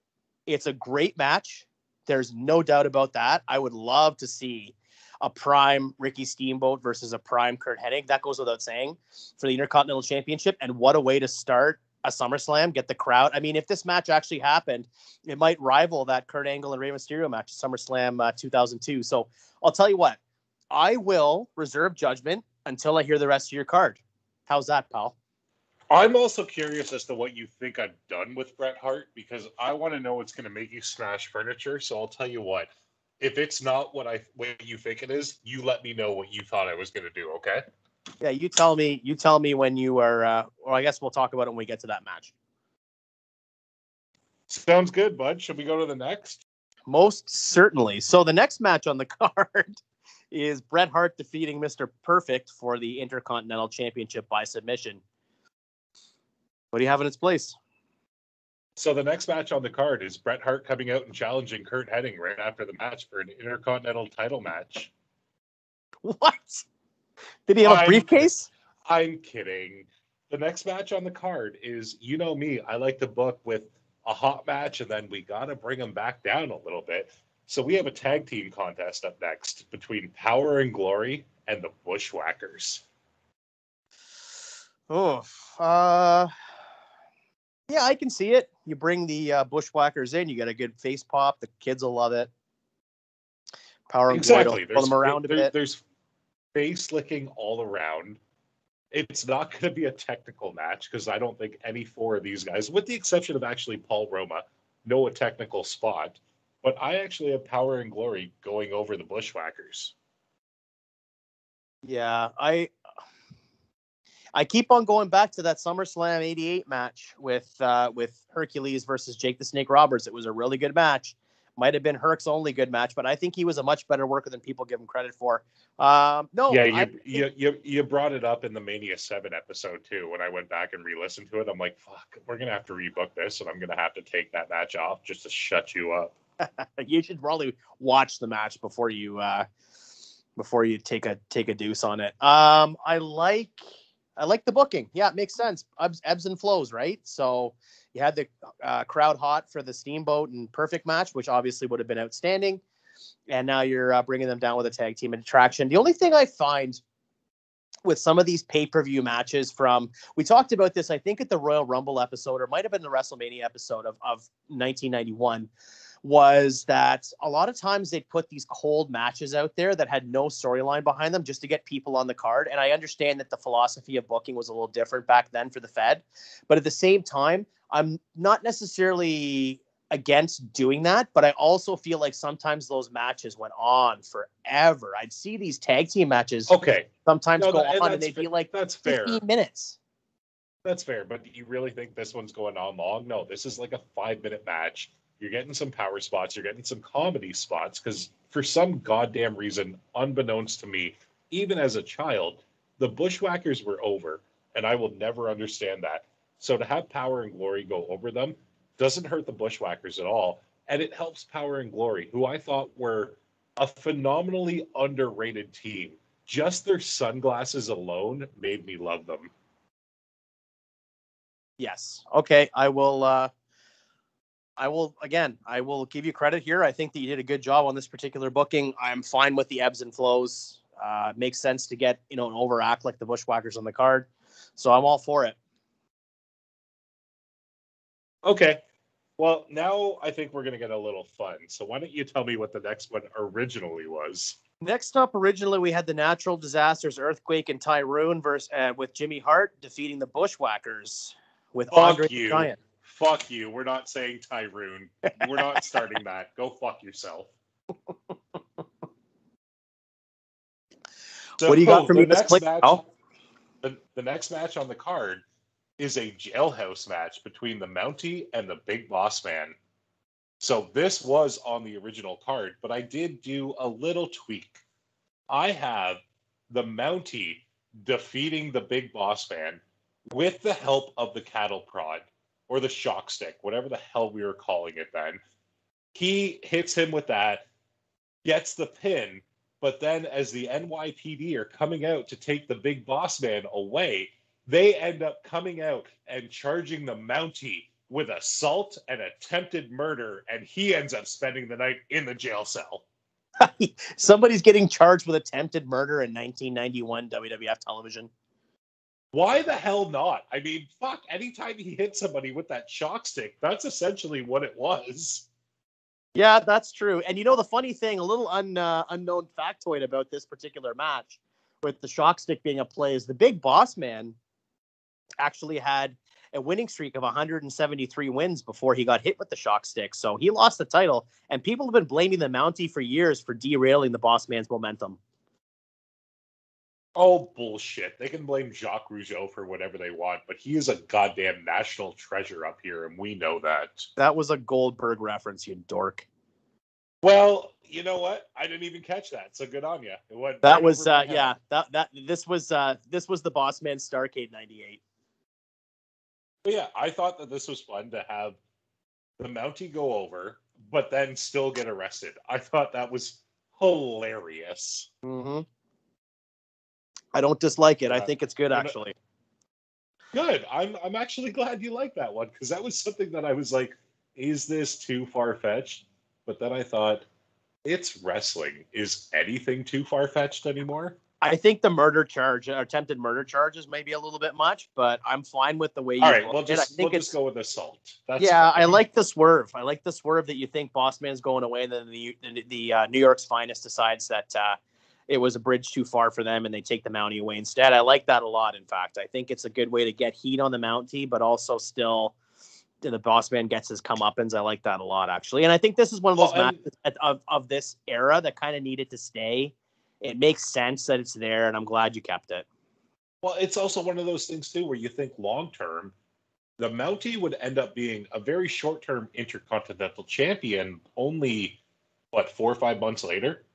It's a great match. There's no doubt about that. I would love to see a prime Ricky Steamboat versus a prime Kurt Hennig. That goes without saying for the Intercontinental Championship. And what a way to start a SummerSlam, get the crowd. I mean, if this match actually happened, it might rival that Kurt Angle and Rey Mysterio match at SummerSlam 2002. So I'll tell you what, I will reserve judgment until I hear the rest of your card. How's that, pal? I'm also curious as to what you think I've done with Bret Hart, because I want to know what's going to make you smash furniture. So I'll tell you what, if it's not what you think it is, you let me know what you thought I was going to do, okay? Yeah, you tell me when you are, or I guess we'll talk about it when we get to that match. Sounds good, bud. Should we go to the next? Most certainly. So the next match on the card is Bret Hart defeating Mr. Perfect for the Intercontinental Championship by submission. What do you have in its place? So the next match on the card is Bret Hart coming out and challenging Kurt Hennig right after the match for an Intercontinental title match. What? Did he have a briefcase? I'm kidding. The next match on the card is, you know me, I like to book with a hot match, and then we got to bring them back down a little bit. So we have a tag team contest up next between Power and Glory and the Bushwhackers. Oh, yeah, I can see it. You bring the Bushwhackers in, you get a good face pop. The kids will love it. Power and Exactly. Glory will pull them around a bit. There's face licking all around. It's not going to be a technical match because I don't think any four of these guys, with the exception of actually Paul Roma, know a technical spot. But I actually have Power and Glory going over the Bushwhackers. Yeah, I keep on going back to that SummerSlam '88 match with Hercules versus Jake the Snake Roberts. It was a really good match. Might have been Herc's only good match, but I think he was a much better worker than people give him credit for. You brought it up in the Mania 7 episode too. When I went back and re-listened to it, I'm like, fuck, we're gonna have to rebook this, and I'm gonna have to take that match off just to shut you up. You should probably watch the match before you take a deuce on it. I like the booking. Yeah, it makes sense. Ebbs and flows, right? So you had the crowd hot for the Steamboat and Perfect match, which obviously would have been outstanding. And now you're bringing them down with a tag team attraction. The only thing I find with some of these pay-per-view matches we talked about this, I think, at the Royal Rumble episode, or it might have been the WrestleMania episode of 1991, was that a lot of times they'd put these cold matches out there that had no storyline behind them just to get people on the card. And I understand that the philosophy of booking was a little different back then for the Fed. But at the same time, I'm not necessarily against doing that, but I also feel like sometimes those matches went on forever. I'd see these tag team matches sometimes go on and they'd be like, that's 15 fair. minutes. That's fair, but do you really think this one's going on long? No, this is like a 5-minute match. You're getting some power spots. You're getting some comedy spots because for some goddamn reason, unbeknownst to me, even as a child, the Bushwhackers were over, and I will never understand that. So to have Power and Glory go over them doesn't hurt the Bushwhackers at all, and it helps Power and Glory, who I thought were a phenomenally underrated team. Just their sunglasses alone made me love them. Yes. Okay. I will give you credit here. I think that you did a good job on this particular booking. I'm fine with the ebbs and flows. It makes sense to get, an overact like the Bushwhackers on the card. So I'm all for it. Okay. Well, now I think we're going to get a little fun. So why don't you tell me what the next one originally was? Next up, originally we had the Natural Disasters, Earthquake, and Tyrone with Jimmy Hart defeating the Bushwhackers with Andre the Giant. Fuck you. We're not saying Tyrone. We're not starting that. Go fuck yourself. So what do you got for me? The next match on the card is a Jailhouse match between the Mounty and the Big Boss Man. So this was on the original card, but I did do a little tweak. I have the Mounty defeating the Big Boss Man with the help of the cattle prod or the shock stick, whatever the hell we were calling it then. He hits him with that, gets the pin, but then as the NYPD are coming out to take the Big Boss Man away, they end up coming out and charging the Mounty with assault and attempted murder, and he ends up spending the night in the jail cell. Somebody's getting charged with attempted murder in 1991 WWF television. Why the hell not? I mean, fuck, anytime he hit somebody with that shock stick, that's essentially what it was. Yeah, that's true. And you know, the funny thing, a little unknown factoid about this particular match with the shock stick being a play is the Big Boss Man actually had a winning streak of 173 wins before he got hit with the shock stick. So he lost the title, and people have been blaming the Mountie for years for derailing the Boss Man's momentum. Oh, bullshit. They can blame Jacques Rougeau for whatever they want, but he is a goddamn national treasure up here, and we know that. That was a Goldberg reference, you dork. Well, you know what? I didn't even catch that, so good on you. It went That right was, over my head. this was the Boss Man Starrcade 98. But yeah, I thought that this was fun to have the Mountie go over, but then still get arrested. I thought that was hilarious. Mm-hmm. I don't dislike it. I think it's good, actually. Good. I'm actually glad you like that one, because that was something that I was like, is this too far-fetched? But then I thought, it's wrestling. Is anything too far-fetched anymore? I think the murder charge, attempted murder charges, may be a little bit much, but I'm fine with the way you. All right, we'll I think just go with assault. That's yeah, fine. I like the swerve. I like the swerve that you think Boss Man's going away, and then the New York's Finest decides that it was a bridge too far for them, and they take the Mountie away instead. I like that a lot. In fact, I think it's a good way to get heat on the Mountie, but also still the Boss Man gets his comeuppance. I like that a lot, actually, and I think this is one of those matches of this era that kind of needed to stay. It makes sense that it's there, and I'm glad you kept it. Well, it's also one of those things, too, where you think long-term, the Mountie would end up being a very short-term Intercontinental Champion only, 4 or 5 months later?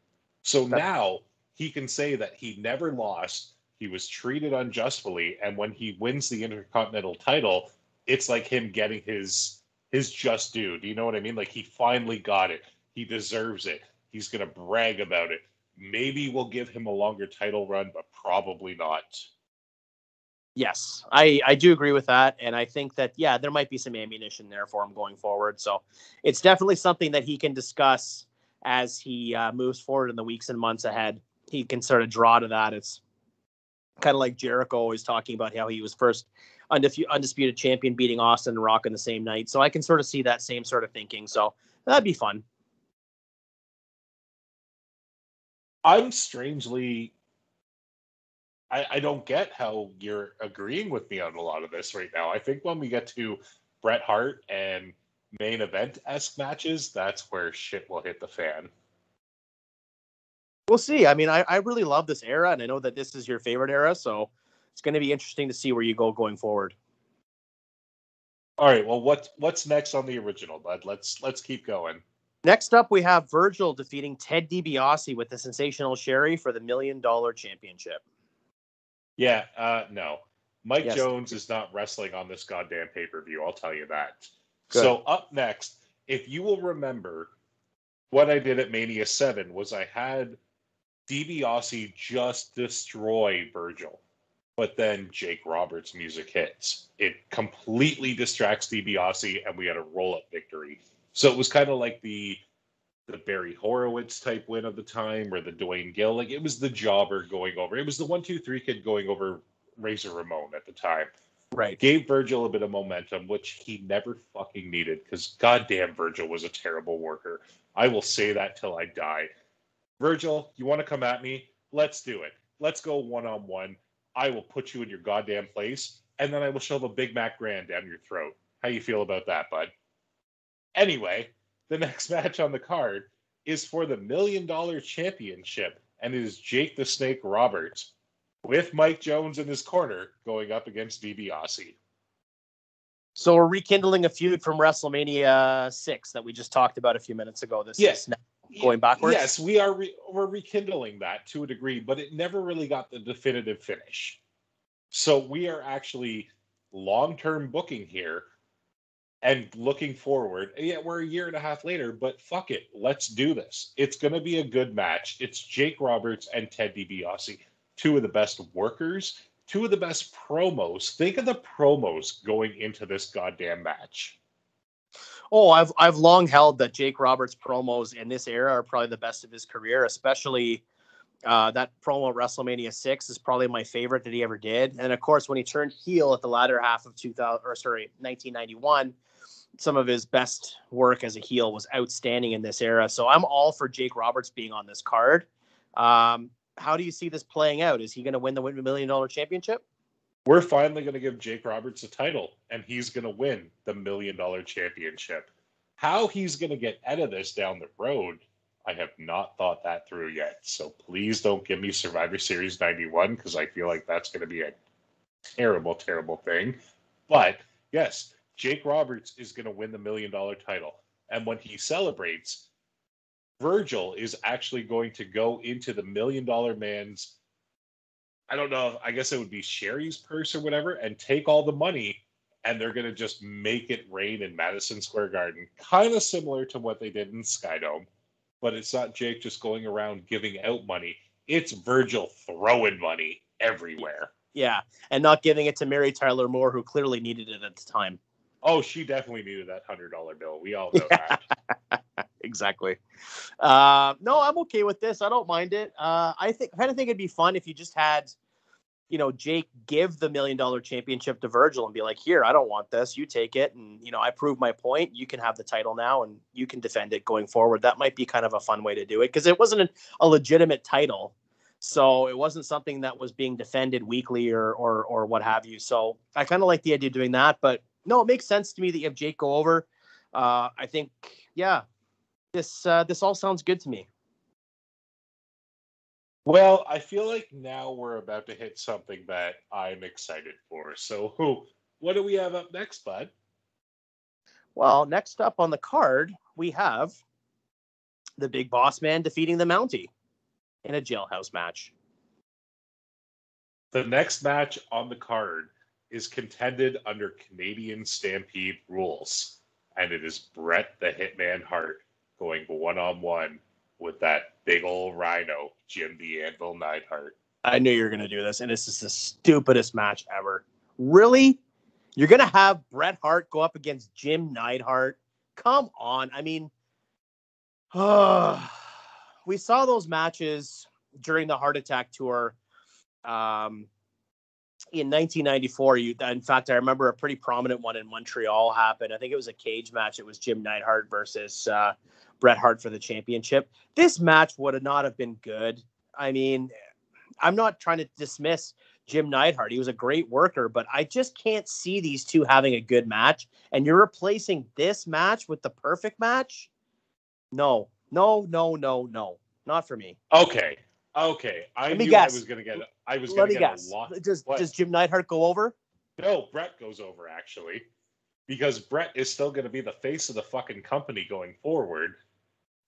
So now he can say that he never lost, he was treated unjustly, and when he wins the Intercontinental title, it's like him getting his just due. Do you know what I mean? Like, he finally got it. He deserves it. He's going to brag about it. Maybe we'll give him a longer title run, but probably not. Yes, I do agree with that. And I think that, yeah, there might be some ammunition there for him going forward. So it's definitely something that he can discuss as he moves forward in the weeks and months ahead. He can sort of draw to that. It's kind of like Jericho always talking about how he was first undisputed champion beating Austin and Rock on the same night. So I can sort of see that same sort of thinking. So that'd be fun. I'm strangely... I don't get how you're agreeing with me on a lot of this right now. I think when we get to Bret Hart and main event-esque matches, that's where shit will hit the fan. We'll see. I mean, I really love this era, and I know that this is your favorite era, so it's going to be interesting to see where you go going forward. All right, well, what's next on the original, bud? Let's keep going. Next up, we have Virgil defeating Ted DiBiase with the Sensational Sherry for the $1 Million Championship. Yeah, no. Mike Yes. Jones is not wrestling on this goddamn pay-per-view, I'll tell you that. Good. So up next, if you will remember, what I did at Mania 7 was I had DiBiase just destroy Virgil. But then Jake Roberts' music hits. It completely distracts DiBiase, and we had a roll-up victory. So it was kind of like the Barry Horowitz type win of the time, or the Dwayne Gill. Like, it was the jobber going over. It was the 1-2-3 kid going over Razor Ramon at the time. Right. Gave Virgil a bit of momentum, which he never fucking needed, because goddamn Virgil was a terrible worker. I will say that till I die. Virgil, you want to come at me? Let's do it. Let's go one-on-one. I will put you in your goddamn place, and then I will shove a Big Mac Grand down your throat. How you feel about that, bud? Anyway, the next match on the card is for the $1 Million Championship, and it is Jake the Snake Roberts with Mike Jones in his corner going up against DiBiase. So we're rekindling a feud from WrestleMania 6 that we just talked about a few minutes ago. This is now going backwards. Yes, we're rekindling that to a degree, but it never really got the definitive finish. So we are actually long-term booking here and looking forward. Yeah, we're a year and a half later, but fuck it. Let's do this. It's going to be a good match. It's Jake Roberts and Ted DiBiase, two of the best workers, two of the best promos. Think of the promos going into this goddamn match. Oh, I've long held that Jake Roberts' promos in this era are probably the best of his career, especially that promo at WrestleMania 6 is probably my favorite that he ever did. And of course, when he turned heel at the latter half of 1991, some of his best work as a heel was outstanding in this era. So I'm all for Jake Roberts being on this card. How do you see this playing out? Is he going to win the $1 million championship? We're finally going to give Jake Roberts a title, and he's going to win the $1 million championship. How he's going to get out of this down the road, I have not thought that through yet. So please don't give me Survivor Series 91, because I feel like that's going to be a terrible, terrible thing. But yes, Jake Roberts is going to win the $1 million title. And when he celebrates, Virgil is actually going to go into the $1 million man's, I don't know, I guess it would be Sherry's purse or whatever, and take all the money, and they're going to just make it rain in Madison Square Garden. Kind of similar to what they did in Skydome, but it's not Jake just going around giving out money. It's Virgil throwing money everywhere. Yeah, and not giving it to Mary Tyler Moore, who clearly needed it at the time. Oh, she definitely needed that $100 bill. We all know that. Exactly. No, I'm okay with this. I don't mind it. I kind of think it'd be fun if you just had, Jake give the $1 million championship to Virgil and be like, here, I don't want this. You take it. And, I prove my point. You can have the title now and you can defend it going forward. That might be kind of a fun way to do it because it wasn't a legitimate title. So it wasn't something that was being defended weekly or what have you. So I kind of like the idea of doing that. But no, it makes sense to me that you have Jake go over. I think, yeah, this all sounds good to me. Well, I feel like now we're about to hit something that I'm excited for. So what do we have up next, bud? Well, next up on the card, we have the Big Boss Man defeating the Mounty in a jailhouse match. The next match on the card is contended under Canadian Stampede rules, and it is Bret the Hitman Hart going one-on-one with that big old rhino, Jim the Anvil Neidhart. I knew you were going to do this, and this is the stupidest match ever. Really? You're going to have Bret Hart go up against Jim Neidhart? Come on. I mean, we saw those matches during the Heart Attack Tour in 1994. In fact, I remember a pretty prominent one in Montreal happened. I think it was a cage match. It was Jim Neidhart versus Bret Hart for the championship. This match would not have been good. I mean, I'm not trying to dismiss Jim Neidhart. He was a great worker, but I just can't see these two having a good match. And you're replacing this match with the perfect match? No. Not for me. Okay. I knew I was going to get a lot. Does Jim Neidhart go over? No, Bret goes over, actually. Because Bret is still going to be the face of the fucking company going forward.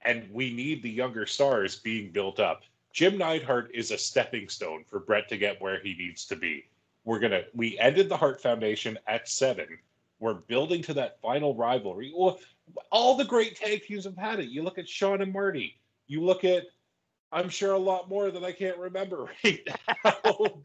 And we need the younger stars being built up. Jim Neidhart is a stepping stone for Bret to get where he needs to be. We ended the Hart Foundation at 7. We're building to that final rivalry. Well, all the great tag teams have had it. You look at Shawn and Marty. You look at, I'm sure, a lot more that I can't remember right now.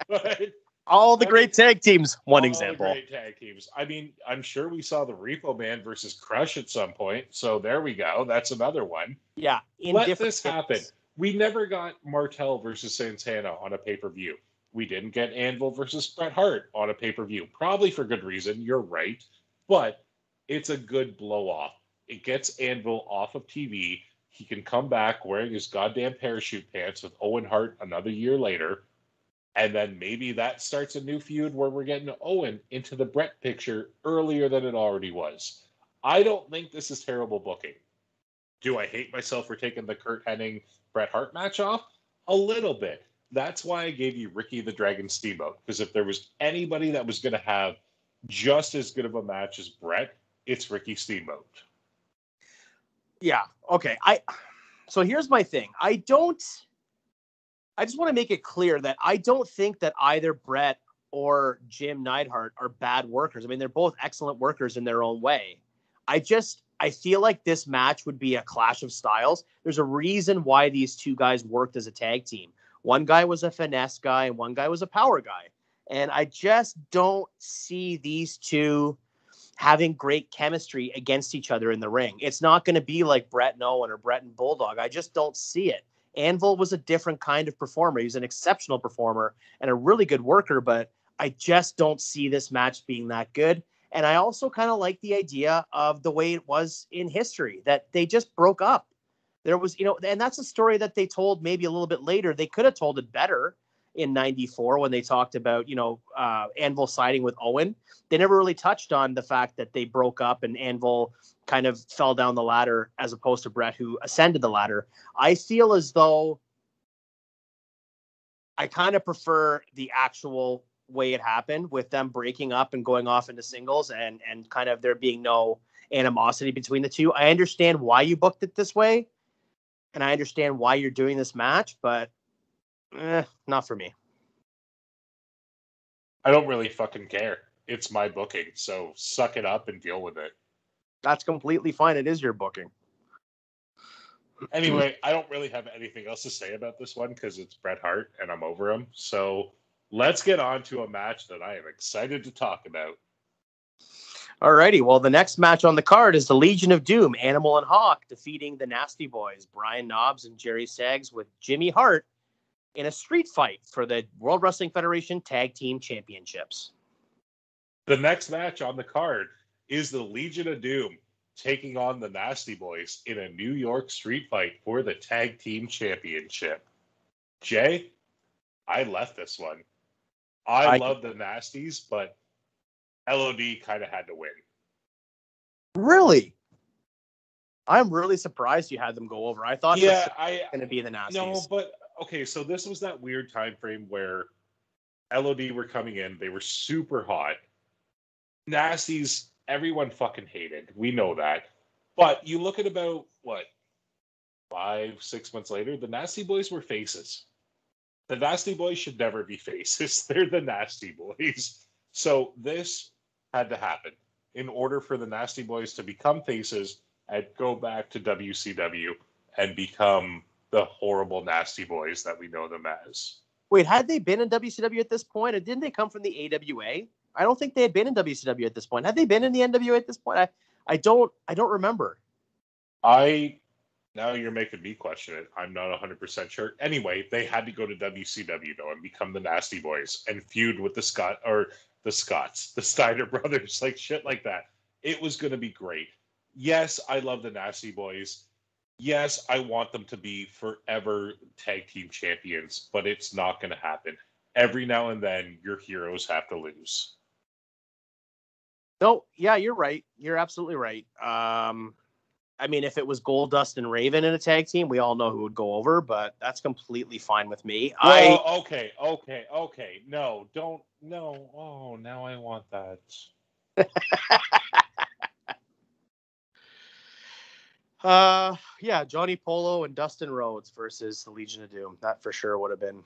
But all the great tag teams. One example. All the great tag teams. I mean, I'm sure we saw the Repo Man versus Crush at some point. So there we go. That's another one. Yeah. Let this happen. We never got Martel versus Santana on a pay-per-view. We didn't get Anvil versus Bret Hart on a pay-per-view. Probably for good reason. You're right. But it's a good blow-off. It gets Anvil off of TV. He can come back wearing his goddamn parachute pants with Owen Hart another year later. And then maybe that starts a new feud where we're getting Owen into the Bret picture earlier than it already was. I don't think this is terrible booking. Do I hate myself for taking the Kurt Hennig Bret Hart match off? A little bit. That's why I gave you Ricky the Dragon Steamboat. Because if there was anybody that was going to have just as good of a match as Bret, it's Ricky Steamboat. Yeah. Okay. So here's my thing. I just want to make it clear that I don't think that either Bret or Jim Neidhart are bad workers. I mean, they're both excellent workers in their own way. I feel like this match would be a clash of styles. There's a reason why these two guys worked as a tag team. One guy was a finesse guy and one guy was a power guy. And I just don't see these two having great chemistry against each other in the ring. It's not going to be like Bret and Owen or Bret and Bulldog. I just don't see it. Anvil was a different kind of performer. He's an exceptional performer and a really good worker, but I just don't see this match being that good. And I also kind of like the idea of the way it was in history, that they just broke up. There was, and that's a story that they told maybe a little bit later. They could have told it better in 94 when they talked about, Anvil siding with Owen. They never really touched on the fact that they broke up and Anvil kind of fell down the ladder as opposed to Bret, who ascended the ladder. I feel as though I kind of prefer the actual way it happened, with them breaking up and going off into singles and kind of there being no animosity between the two. I understand why you booked it this way, and I understand why you're doing this match, but not for me. I don't really fucking care. It's my booking, so suck it up and deal with it. That's completely fine. It is your booking. Anyway, I don't really have anything else to say about this one because it's Bret Hart and I'm over him. So let's get on to a match that I am excited to talk about. Alrighty, well, the next match on the card is the Legion of Doom, Animal and Hawk, defeating the Nasty Boys, Brian Knobbs and Jerry Saggs, with Jimmy Hart in a street fight for the World Wrestling Federation Tag Team Championships. The next match on the card is the Legion of Doom taking on the Nasty Boys in a New York street fight for the Tag Team Championship. Jay, I left this one. I love the Nasties, but LOD kind of had to win. Really? I'm really surprised you had them go over. I thought it was going to be the Nasties. No, but okay, so this was that weird time frame where LOD were coming in. They were super hot. Nasties, everyone fucking hated. We know that. But you look at about, 5-6 months later, the Nasty Boys were faces. The Nasty Boys should never be faces. They're the Nasty Boys. So this had to happen in order for the Nasty Boys to become faces and go back to WCW and become the horrible Nasty Boys that we know them as. Wait, had they been in WCW at this point? Or didn't they come from the AWA? I don't think they had been in WCW at this point. Had they been in the NWA at this point? I don't remember. Now you're making me question it. I'm not 100% sure. Anyway, they had to go to WCW though and become the Nasty Boys and feud with the Steiner brothers, like shit like that. It was going to be great. Yes, I love the Nasty Boys. Yes, I want them to be forever tag team champions, but it's not going to happen. Every now and then, your heroes have to lose. No, yeah, you're right. You're absolutely right. I mean, if it was Goldust and Raven in a tag team, we all know who would go over, but that's completely fine with me. Well, okay. No, don't. No. Oh, now I want that. Yeah, Johnny Polo and Dustin Rhodes versus the Legion of Doom. That for sure would have been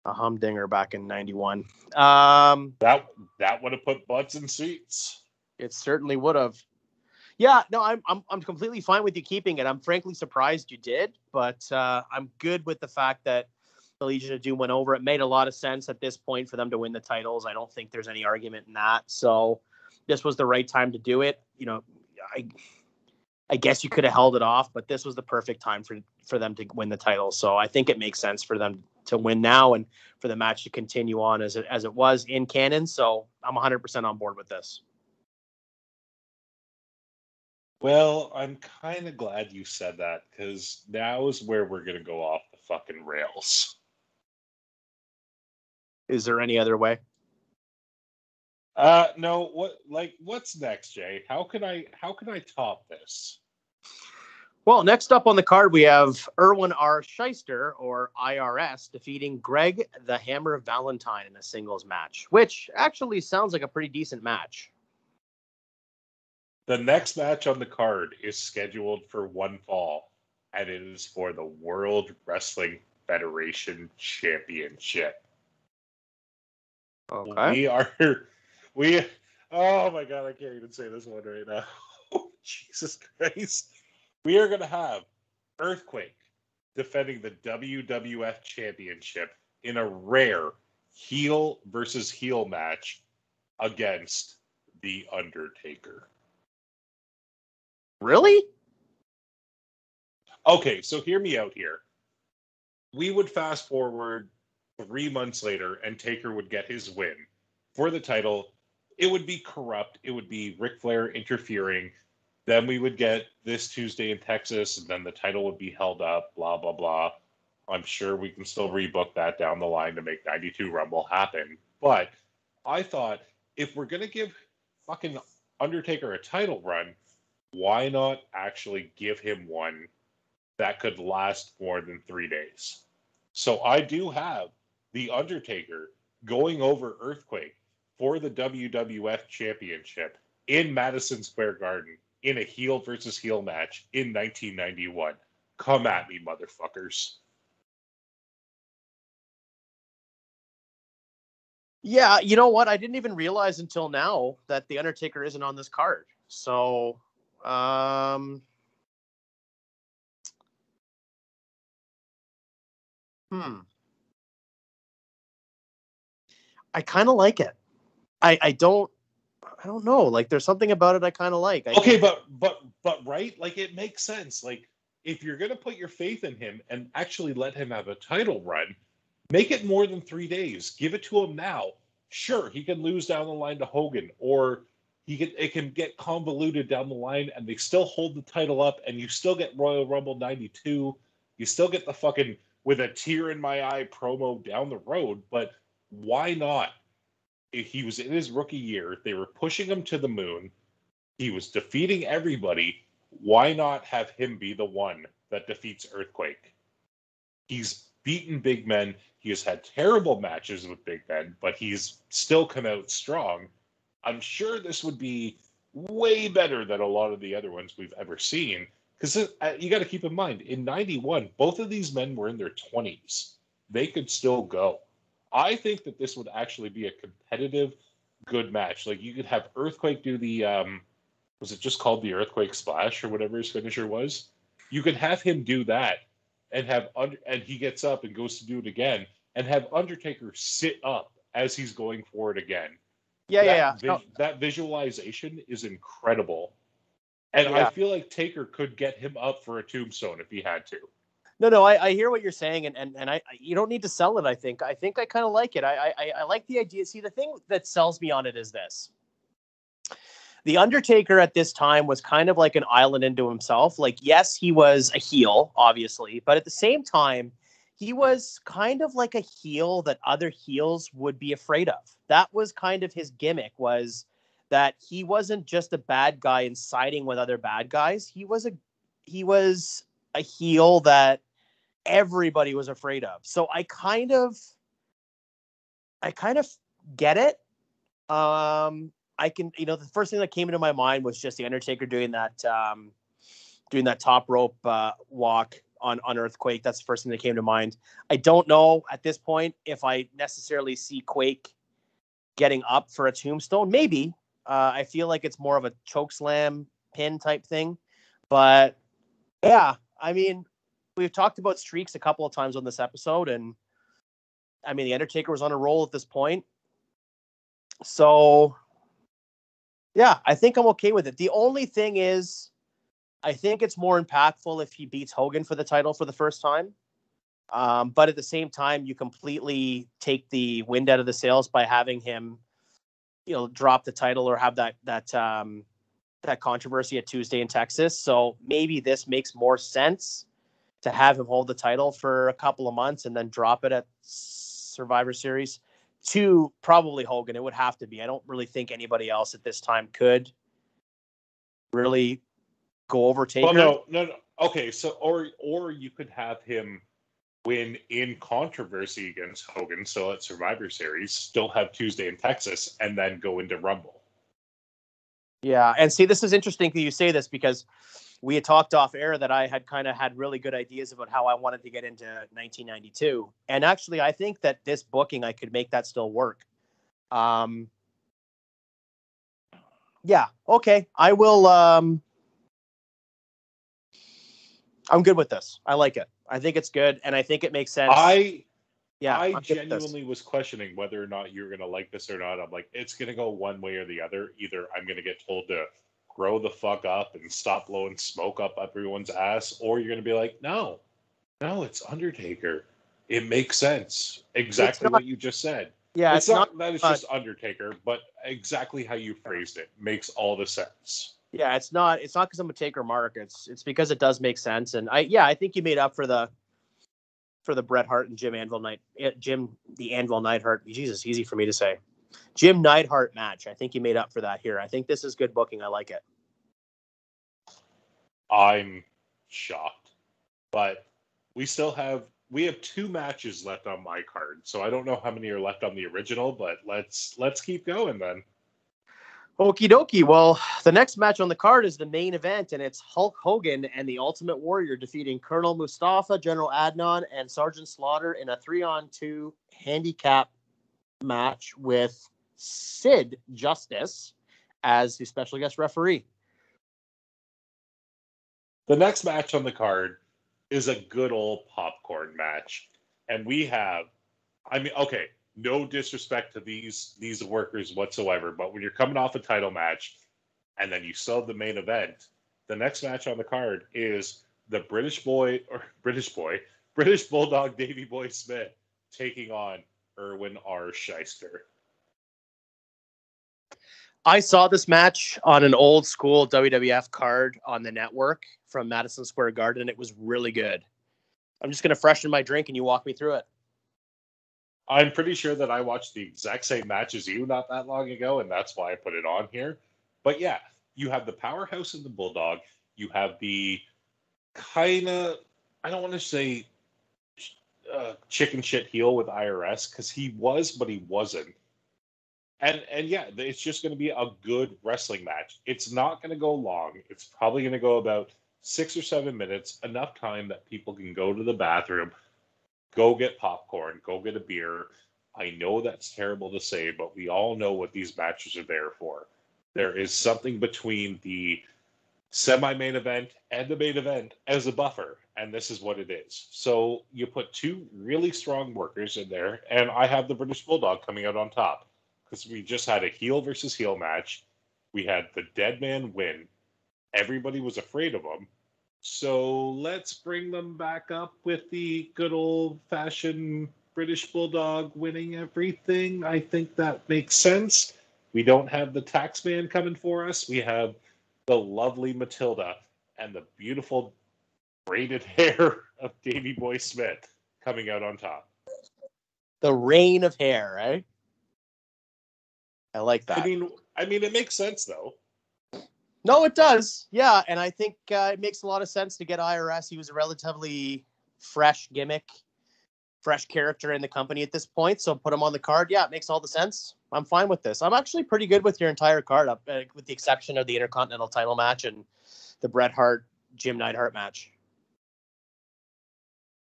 a humdinger back in 91. That would have put butts in seats. It certainly would have. Yeah, no, I'm completely fine with you keeping it. I'm frankly surprised you did, but I'm good with the fact that the Legion of Doom went over. It made a lot of sense at this point for them to win the titles. I don't think there's any argument in that. So this was the right time to do it. You know, I guess you could have held it off, but this was the perfect time for them to win the title. So I think it makes sense for them to win now and for the match to continue on as it was in canon. So I'm 100% on board with this. Well, I'm kind of glad you said that because now is where we're going to go off the fucking rails. Is there any other way? No. What's next, Jay? How can I top this? Well, next up on the card, we have Erwin R. Shyster, or IRS, defeating Greg the Hammer Valentine in a singles match, which actually sounds like a pretty decent match. The next match on the card is scheduled for one fall, and it is for the World Wrestling Federation Championship. Okay. Oh my God, I can't even say this one right now. Jesus Christ. We are going to have Earthquake defending the WWF Championship in a rare heel versus heel match against The Undertaker. Really? Okay, so hear me out here. We would fast forward 3 months later and Taker would get his win for the title. It would be corrupt. It would be Ric Flair interfering. Then we would get this Tuesday in Texas, and then the title would be held up, blah, blah, blah. I'm sure we can still rebook that down the line to make 92 Rumble happen. But I thought, if we're going to give fucking Undertaker a title run, why not actually give him one that could last more than 3 days? So I do have The Undertaker going over Earthquake for the WWF Championship in Madison Square Garden in a heel versus heel match in 1991. Come at me, motherfuckers. Yeah, you know what? I didn't even realize until now that The Undertaker isn't on this card. So, I kind of like it. I don't know. Like, there's something about it I kind of like. Okay, but right? Like, it makes sense. Like, if you're going to put your faith in him and actually let him have a title run, make it more than 3 days. Give it to him now. Sure, he can lose down the line to Hogan, or it can get convoluted down the line, and they still hold the title up, and you still get Royal Rumble 92. You still get the fucking with a tear in my eye promo down the road, but why not? He was in his rookie year. They were pushing him to the moon. He was defeating everybody. Why not have him be the one that defeats Earthquake? He's beaten big men. He has had terrible matches with big men, but he's still come out strong. I'm sure this would be way better than a lot of the other ones we've ever seen. Because you got to keep in mind, in 91, both of these men were in their 20s. They could still go. I think that this would actually be a competitive, good match. Like, you could have Earthquake do the, was it just called the Earthquake Splash or whatever his finisher was? You could have him do that and and he gets up and goes to do it again, and have Undertaker sit up as he's going for it again. That visualization is incredible. And I feel like Taker could get him up for a tombstone if he had to. No, I hear what you're saying, and you don't need to sell it. I think I kind of like it. I like the idea. See, the thing that sells me on it is this: The Undertaker at this time was kind of like an island into himself. Like, yes, he was a heel, obviously, but at the same time, he was kind of like a heel that other heels would be afraid of. That was kind of his gimmick, was that he wasn't just a bad guy and siding with other bad guys. He was a heel that everybody was afraid of. So I kind of get it. I can, the first thing that came into my mind was just the Undertaker doing that top rope walk on Earthquake. That's the first thing that came to mind. I don't know at this point if I necessarily see Quake getting up for a tombstone. Maybe. I feel like it's more of a chokeslam pin type thing. But yeah, I mean, we've talked about streaks a couple of times on this episode, and I mean, the Undertaker was on a roll at this point. So yeah, I think I'm okay with it. The only thing is, I think it's more impactful if he beats Hogan for the title for the first time. But at the same time, you completely take the wind out of the sails by having him, drop the title or have that controversy at Tuesday in Texas. So maybe this makes more sense to have him hold the title for a couple of months and then drop it at Survivor Series to probably Hogan. It would have to be. I don't really think anybody else at this time could really go over Taker. Well, no. Okay, so or you could have him win in controversy against Hogan, so at Survivor Series, still have Tuesday in Texas, and then go into Rumble. Yeah, and see, this is interesting that you say this because we had talked off air that I had kind of had really good ideas about how I wanted to get into 1992. And actually, I think that this booking, I could make that still work. Yeah, okay. I will. I'm good with this. I like it. I think it's good, and I think it makes sense. I I'm good with this. genuinely was questioning whether or not you're going to like this or not. I'm like, it's going to go one way or the other. Either I'm going to get told to grow the fuck up and stop blowing smoke up everyone's ass, or you're going to be like, no, it's Undertaker. It makes sense. Exactly what you just said. Yeah, it's not that it's just Undertaker, but exactly how you phrased it makes all the sense. Yeah, it's not because I'm a taker mark. It's because it does make sense. And I think you made up for the Bret Hart and Jim the Anvil Neidhart. Jesus, easy for me to say. Jim Neidhart match. I think you made up for that here. I think this is good booking. I like it. I'm shocked, but we have 2 matches left on my card, so I don't know how many are left on the original, but let's keep going then. Okie dokie. Well, the next match on the card is the main event, and it's Hulk Hogan and the Ultimate Warrior defeating Colonel Mustafa, General Adnan, and Sergeant Slaughter in a 3-on-2 handicap match with Sid Justice as the special guest referee. The next match on the card is a good old popcorn match. And we have, okay, no disrespect to these workers whatsoever, but when you're coming off a title match and then you still have the main event, the next match on the card is the British Bulldog Davey Boy Smith taking on Erwin R. Shyster. I saw this match on an old school WWF card on the network from Madison Square Garden, and it was really good. I'm just going to freshen my drink and you walk me through it. I'm pretty sure that I watched the exact same match as you not that long ago, and that's why I put it on here. But yeah, you have the Powerhouse and the Bulldog. You have the kind of, I don't want to say chicken shit heel with IRS, because he was, but he wasn't. And yeah, it's just going to be a good wrestling match. It's not going to go long. It's probably going to go about 6 or 7 minutes, enough time that people can go to the bathroom, go get popcorn, go get a beer. I know that's terrible to say, but we all know what these matches are there for. There is something between the semi-main event and the main event as a buffer, and this is what it is. So you put 2 really strong workers in there, and I have the British Bulldog coming out on top, because we just had a heel versus heel match. We had the dead man win. Everybody was afraid of him. So let's bring them back up with the good old-fashioned British Bulldog winning everything. I think that makes sense. We don't have the taxman coming for us. We have the lovely Matilda and the beautiful braided hair of Davey Boy Smith coming out on top. The reign of hair, right? I like that. I mean, it makes sense, though. No, it does. Yeah, and I think it makes a lot of sense to get IRS. He was a relatively fresh gimmick, fresh character in the company at this point, so put him on the card. Yeah, it makes all the sense. I'm fine with this. I'm actually pretty good with your entire card, with the exception of the Intercontinental title match and the Bret Hart, Jim Neidhart match.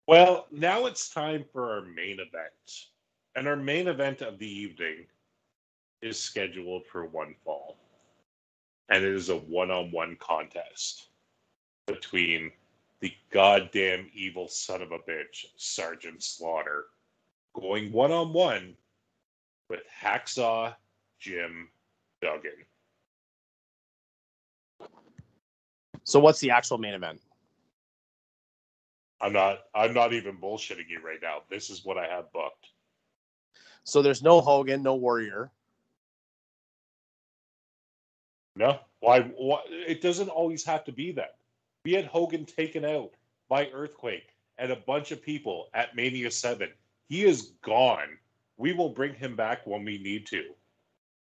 Well, now it's time for our main event. And our main event of the evening is scheduled for one fall. And it is a one-on-one contest between the goddamn evil son of a bitch, Sergeant Slaughter, going one-on-one with Hacksaw Jim Duggan. So what's the actual main event? I'm not even bullshitting you right now. This is what I have booked. So there's no Hogan, no Warrior. No, why? It doesn't always have to be that. We had Hogan taken out by Earthquake and a bunch of people at Mania 7. He is gone. We will bring him back when we need to.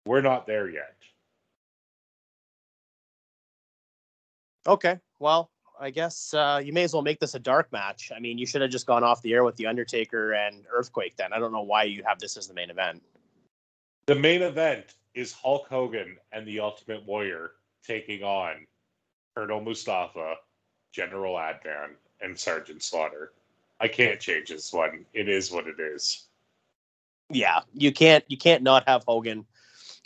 We're not there yet. Okay, well, I guess you may as well make this a dark match. I mean, you should have just gone off the air with The Undertaker and Earthquake then. I don't know why you have this as the main event. The main event is Hulk Hogan and the Ultimate Warrior taking on Colonel Mustafa, General Adnan, and Sergeant Slaughter. I can't change this one. It is what it is. Yeah, you can't not have Hogan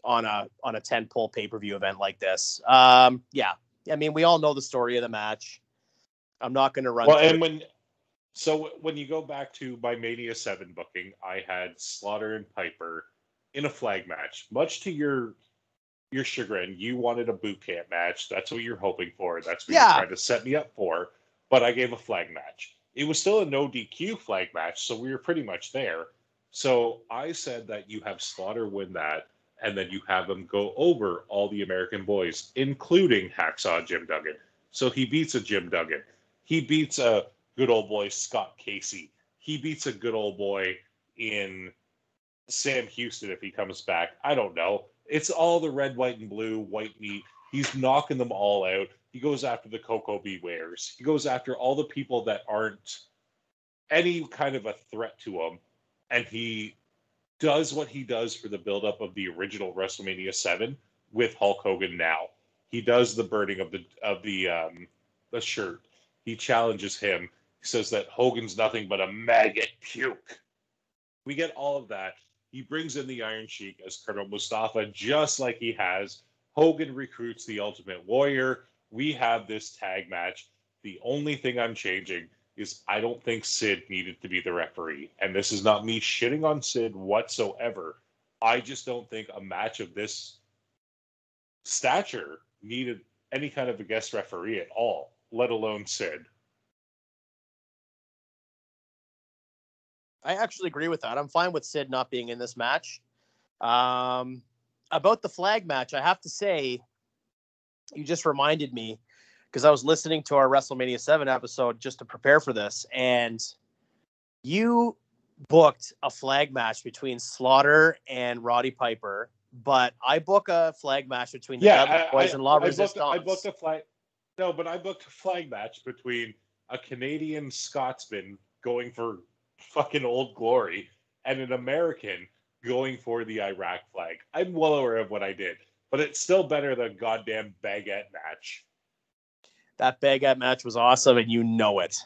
on a 10-pole pay-per-view event like this. Yeah. I mean, we all know the story of the match. I'm not going to run through. When you go back to my Mania 7 booking, I had Slaughter and Piper in a flag match. Much to your chagrin, you wanted a boot camp match. That's what you're hoping for. That's what you're trying to set me up for. But I gave a flag match. It was still a no DQ flag match, so we were pretty much there. So I said that you have Slaughter win that, and then you have him go over all the American boys, including Hacksaw Jim Duggan. So he beats a Jim Duggan. He beats a good old boy Scott Casey. He beats a good old boy in Sam Houston if he comes back. I don't know. It's all the red, white, and blue, white meat. He's knocking them all out. He goes after the Coco Bewares. He goes after all the people that aren't any kind of a threat to him. And he does what he does for the buildup of the original WrestleMania 7 with Hulk Hogan now. He does the burning of the shirt. He challenges him. He says that Hogan's nothing but a maggot puke. We get all of that. He brings in the Iron Sheik as Colonel Mustafa, just like he has. Hogan recruits the Ultimate Warrior. We have this tag match. The only thing I'm changing is I don't think Sid needed to be the referee. And this is not me shitting on Sid whatsoever. I just don't think a match of this stature needed any kind of a guest referee at all, let alone Sid. I actually agree with that. I'm fine with Sid not being in this match. About the flag match, I have to say, you just reminded me, because I was listening to our WrestleMania 7 episode just to prepare for this, and you booked a flag match between Slaughter and Roddy Piper, but I book a flag match between the Dudley Boys and La Resistance. I booked a flag match between a Canadian Scotsman going for fucking Old Glory and an American going for the Iraq flag. I'm well aware of what I did, but it's still better than goddamn baguette match. That baguette match was awesome, and you know it.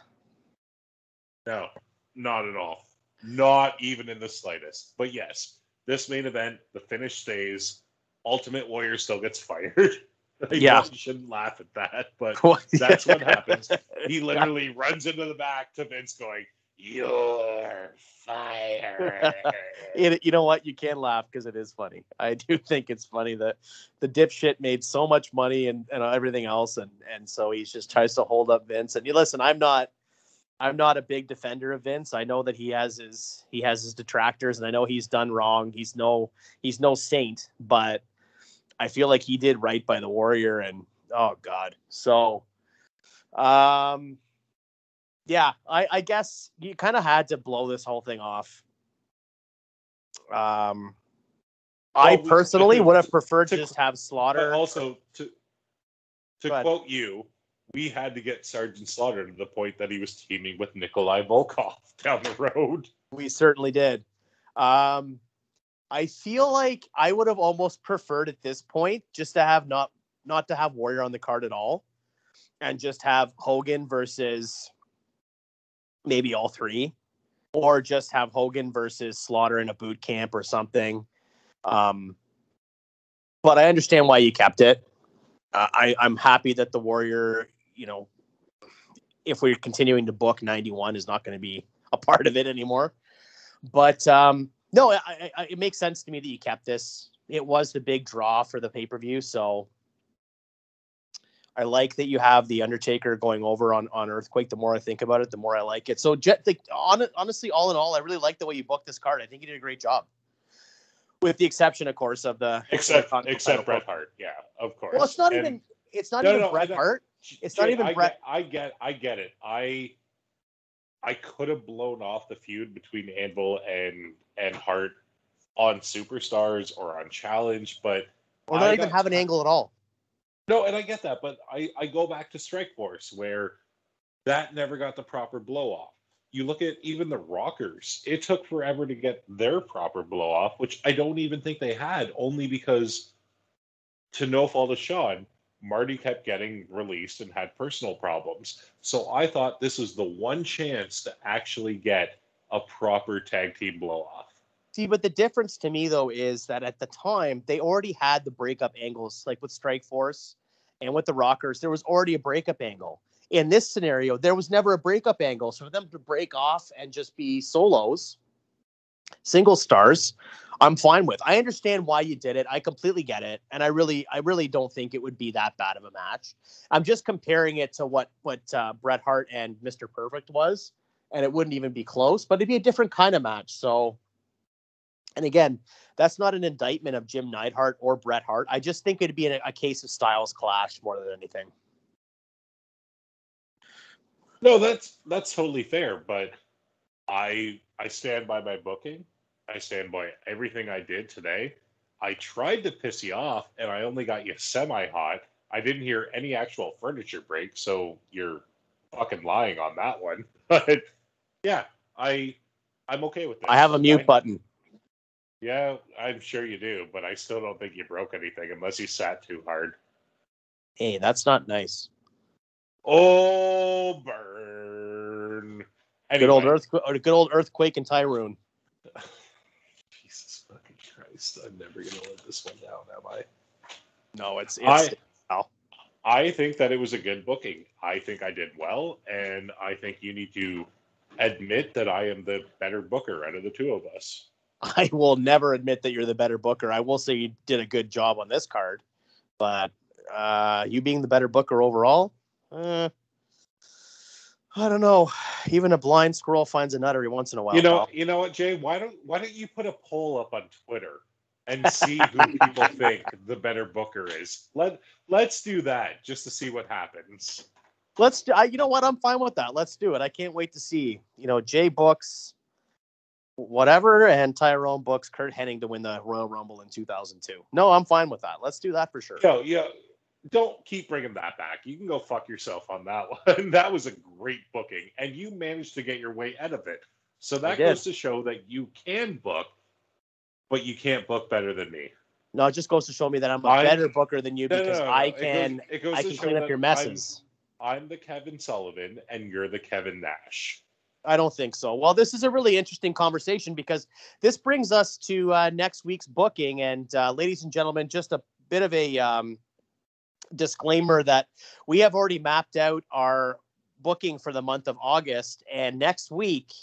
No, not at all. Not even in the slightest. But yes, this main event, the finish stays. Ultimate Warrior still gets fired. I shouldn't laugh at that, but that's what happens. He literally runs into the back to Vince going, "You're fired." You know what? You can laugh because it is funny. I do think it's funny that the dipshit made so much money and everything else, and so he just tries to hold up Vince. And you listen, I'm not a big defender of Vince. I know that he has his detractors, and I know he's done wrong. He's no saint, but I feel like he did right by the Warrior, and oh god. So, yeah, I guess you kind of had to blow this whole thing off. I personally would have preferred to just have Slaughter. But also, to quote you, we had to get Sergeant Slaughter to the point that he was teaming with Nikolai Volkov down the road. We certainly did. I feel like I would have almost preferred at this point just to have not to have Warrior on the card at all, and just have Hogan versus maybe all three, or just have Hogan versus Slaughter in a boot camp or something. But I understand why you kept it. I'm happy that the Warrior, if we're continuing to book 91, is not going to be a part of it anymore. But no, it makes sense to me that you kept this. It was the big draw for the pay-per-view, so I like that you have the Undertaker going over on Earthquake. The more I think about it, the more I like it. So, honestly, all in all, I really like the way you booked this card. I think you did a great job, with the exception, of course, of the except Bret Hart. Yeah, of course. Well, it's not even Bret Hart. It's not even Bret. I get it. I could have blown off the feud between Anvil and Hart on Superstars or on Challenge, but or not even have an angle at all. No, and I get that, but I go back to Strikeforce where that never got the proper blow off. You look at even the Rockers, it took forever to get their proper blow off, which I don't even think they had, only because, to no fault of Sean, Marty kept getting released and had personal problems. So I thought this was the one chance to actually get a proper tag team blow off. See, but the difference to me, though, is that at the time, they already had the breakup angles, like with Strikeforce and with the Rockers. There was already a breakup angle. In this scenario, there was never a breakup angle. So for them to break off and just be solos, single stars, I'm fine with. I understand why you did it. I completely get it. And I really don't think it would be that bad of a match. I'm just comparing it to what Bret Hart and Mr. Perfect was, and it wouldn't even be close, but it'd be a different kind of match. So, and again, that's not an indictment of Jim Neidhart or Bret Hart. I just think it'd be a case of styles clash more than anything. No, that's totally fair, but I stand by my booking. I stand by everything I did today. I tried to piss you off, and I only got you semi-hot. I didn't hear any actual furniture break, so you're fucking lying on that one. But yeah, I'm okay with this. I have a mute button. Yeah, I'm sure you do, but I still don't think you broke anything unless you sat too hard. Hey, that's not nice. Oh, burn. Anyway. Good old earthquake in Tyrone. Jesus fucking Christ. I'm never going to let this one down, am I? No, it's I think that it was a good booking. I think I did well, and I think you need to admit that I am the better booker out of the two of us. I will never admit that you're the better booker. I will say you did a good job on this card, but you being the better booker overall, I don't know. Even a blind squirrel finds a nut every once in a while. You know what, Jay? Why don't you put a poll up on Twitter and see who people think the better booker is? Let's do that just to see what happens. You know what? I'm fine with that. Let's do it. I can't wait to see. Jay books whatever, and Tyrone books Kurt Hennig to win the Royal Rumble in 2002. No, I'm fine with that. Let's do that for sure. Yeah. Don't keep bringing that back. You can go fuck yourself on that one. That was a great booking, and you managed to get your way out of it. So that goes to show that you can book, but you can't book better than me. No, it just goes to show me that I'm a better booker than you because I can clean up your messes. I'm the Kevin Sullivan, and you're the Kevin Nash. I don't think so. Well, this is a really interesting conversation because this brings us to next week's booking. And ladies and gentlemen, just a bit of a disclaimer that we have already mapped out our booking for the month of August. And next week,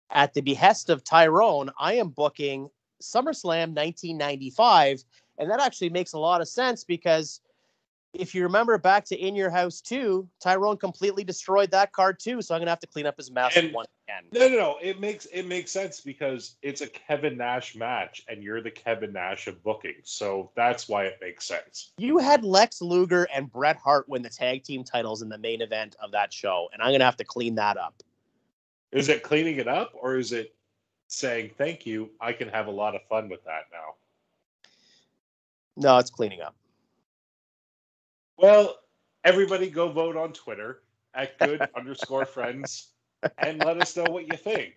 at the behest of Tyrone, I am booking SummerSlam 1995. And that actually makes a lot of sense because if you remember back to In Your House 2, Tyrone completely destroyed that card too. So I'm going to have to clean up his mess once again. No. It makes sense because it's a Kevin Nash match and you're the Kevin Nash of booking. So that's why it makes sense. You had Lex Luger and Bret Hart win the tag team titles in the main event of that show. And I'm going to have to clean that up. Is it cleaning it up or is it saying, thank you, I can have a lot of fun with that now? No, it's cleaning up. Well, everybody go vote on Twitter at good_friends and let us know what you think.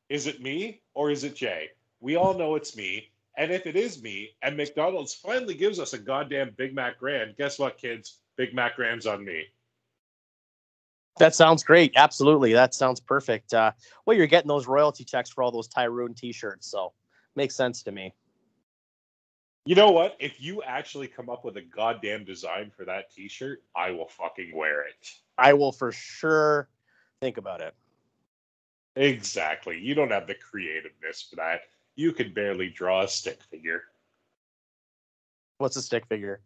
Is it me or is it Jay? We all know it's me. And if it is me and McDonald's finally gives us a goddamn Big Mac Grand, guess what, kids? Big Mac Grand's on me. That sounds great. Absolutely. That sounds perfect. Well, you're getting those royalty checks for all those Tyrone t-shirts. So makes sense to me. You know what? If you actually come up with a goddamn design for that t-shirt, I will fucking wear it. I will for sure think about it. Exactly. You don't have the creativeness for that. You can barely draw a stick figure. What's a stick figure?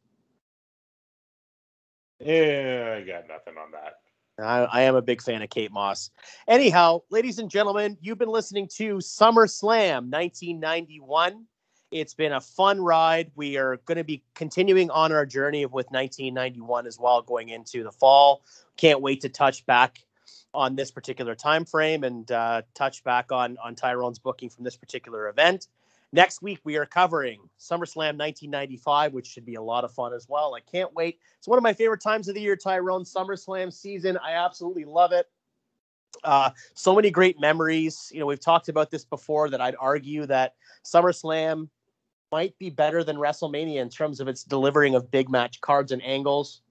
Yeah, I got nothing on that. I am a big fan of Kate Moss. Anyhow, ladies and gentlemen, you've been listening to SummerSlam 1991. It's been a fun ride. We are going to be continuing on our journey with 1991 as well, going into the fall. Can't wait to touch back on this particular time frame and touch back on Tyrone's booking from this particular event. Next week, we are covering SummerSlam 1995, which should be a lot of fun as well. I can't wait. It's one of my favorite times of the year, Tyrone. SummerSlam season. I absolutely love it. So many great memories. You know, we've talked about this before, that I'd argue that SummerSlam might be better than WrestleMania in terms of its delivering of big match cards and angles.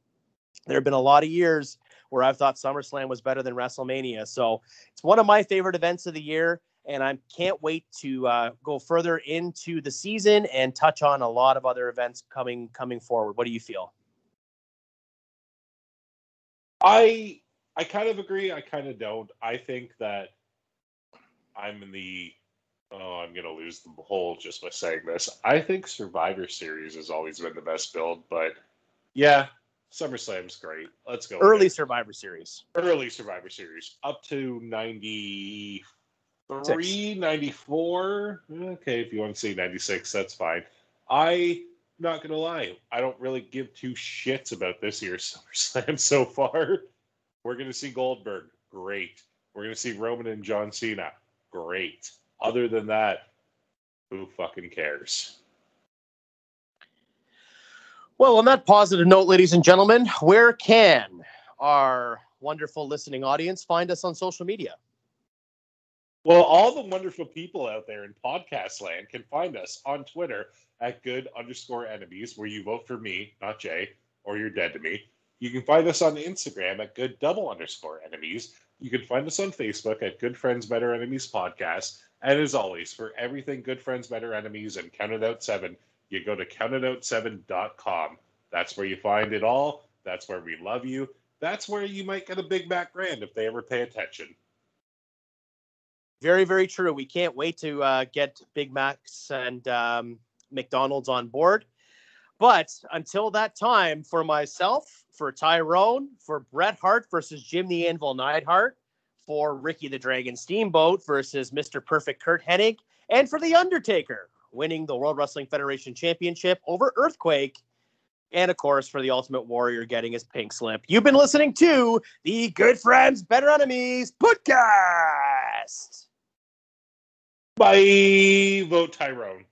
There have been a lot of years where I've thought SummerSlam was better than WrestleMania. So it's one of my favorite events of the year, and I can't wait to go further into the season and touch on a lot of other events coming forward. What do you feel? I kind of agree. I kind of don't. I think that I'm in the... Oh, I'm going to lose the whole just by saying this. I think Survivor Series has always been the best build, but yeah, SummerSlam's great. Let's go. Early Survivor Series. Early Survivor Series. Up to 93, 94. Okay, if you want to say 96, that's fine. I'm not going to lie. I don't really give two shits about this year's SummerSlam so far. We're going to see Goldberg. Great. We're going to see Roman and John Cena. Great. Other than that, who fucking cares? Well, on that positive note, ladies and gentlemen, where can our wonderful listening audience find us on social media? Well, all the wonderful people out there in podcast land can find us on Twitter at good_enemies, where you vote for me, not Jay, or you're dead to me. You can find us on Instagram at good_enemies. You can find us on Facebook at Good Friends Better Enemies Podcast. And as always, for everything Good Friends Better Enemies and Count It Out 7, you go to countitout7.com. That's where you find it all. That's where we love you. That's where you might get a Big Mac Grand if they ever pay attention. Very, very true. We can't wait to get Big Macs and McDonald's on board. But until that time, for myself, for Tyrone, for Bret Hart versus Jim the Anvil Neidhart, for Ricky the Dragon Steamboat versus Mr. Perfect Kurt Hennig, and for The Undertaker, winning the World Wrestling Federation Championship over Earthquake, and of course for the Ultimate Warrior getting his pink slip. You've been listening to the Good Friends Better Enemies podcast. Bye. Vote Tyrone.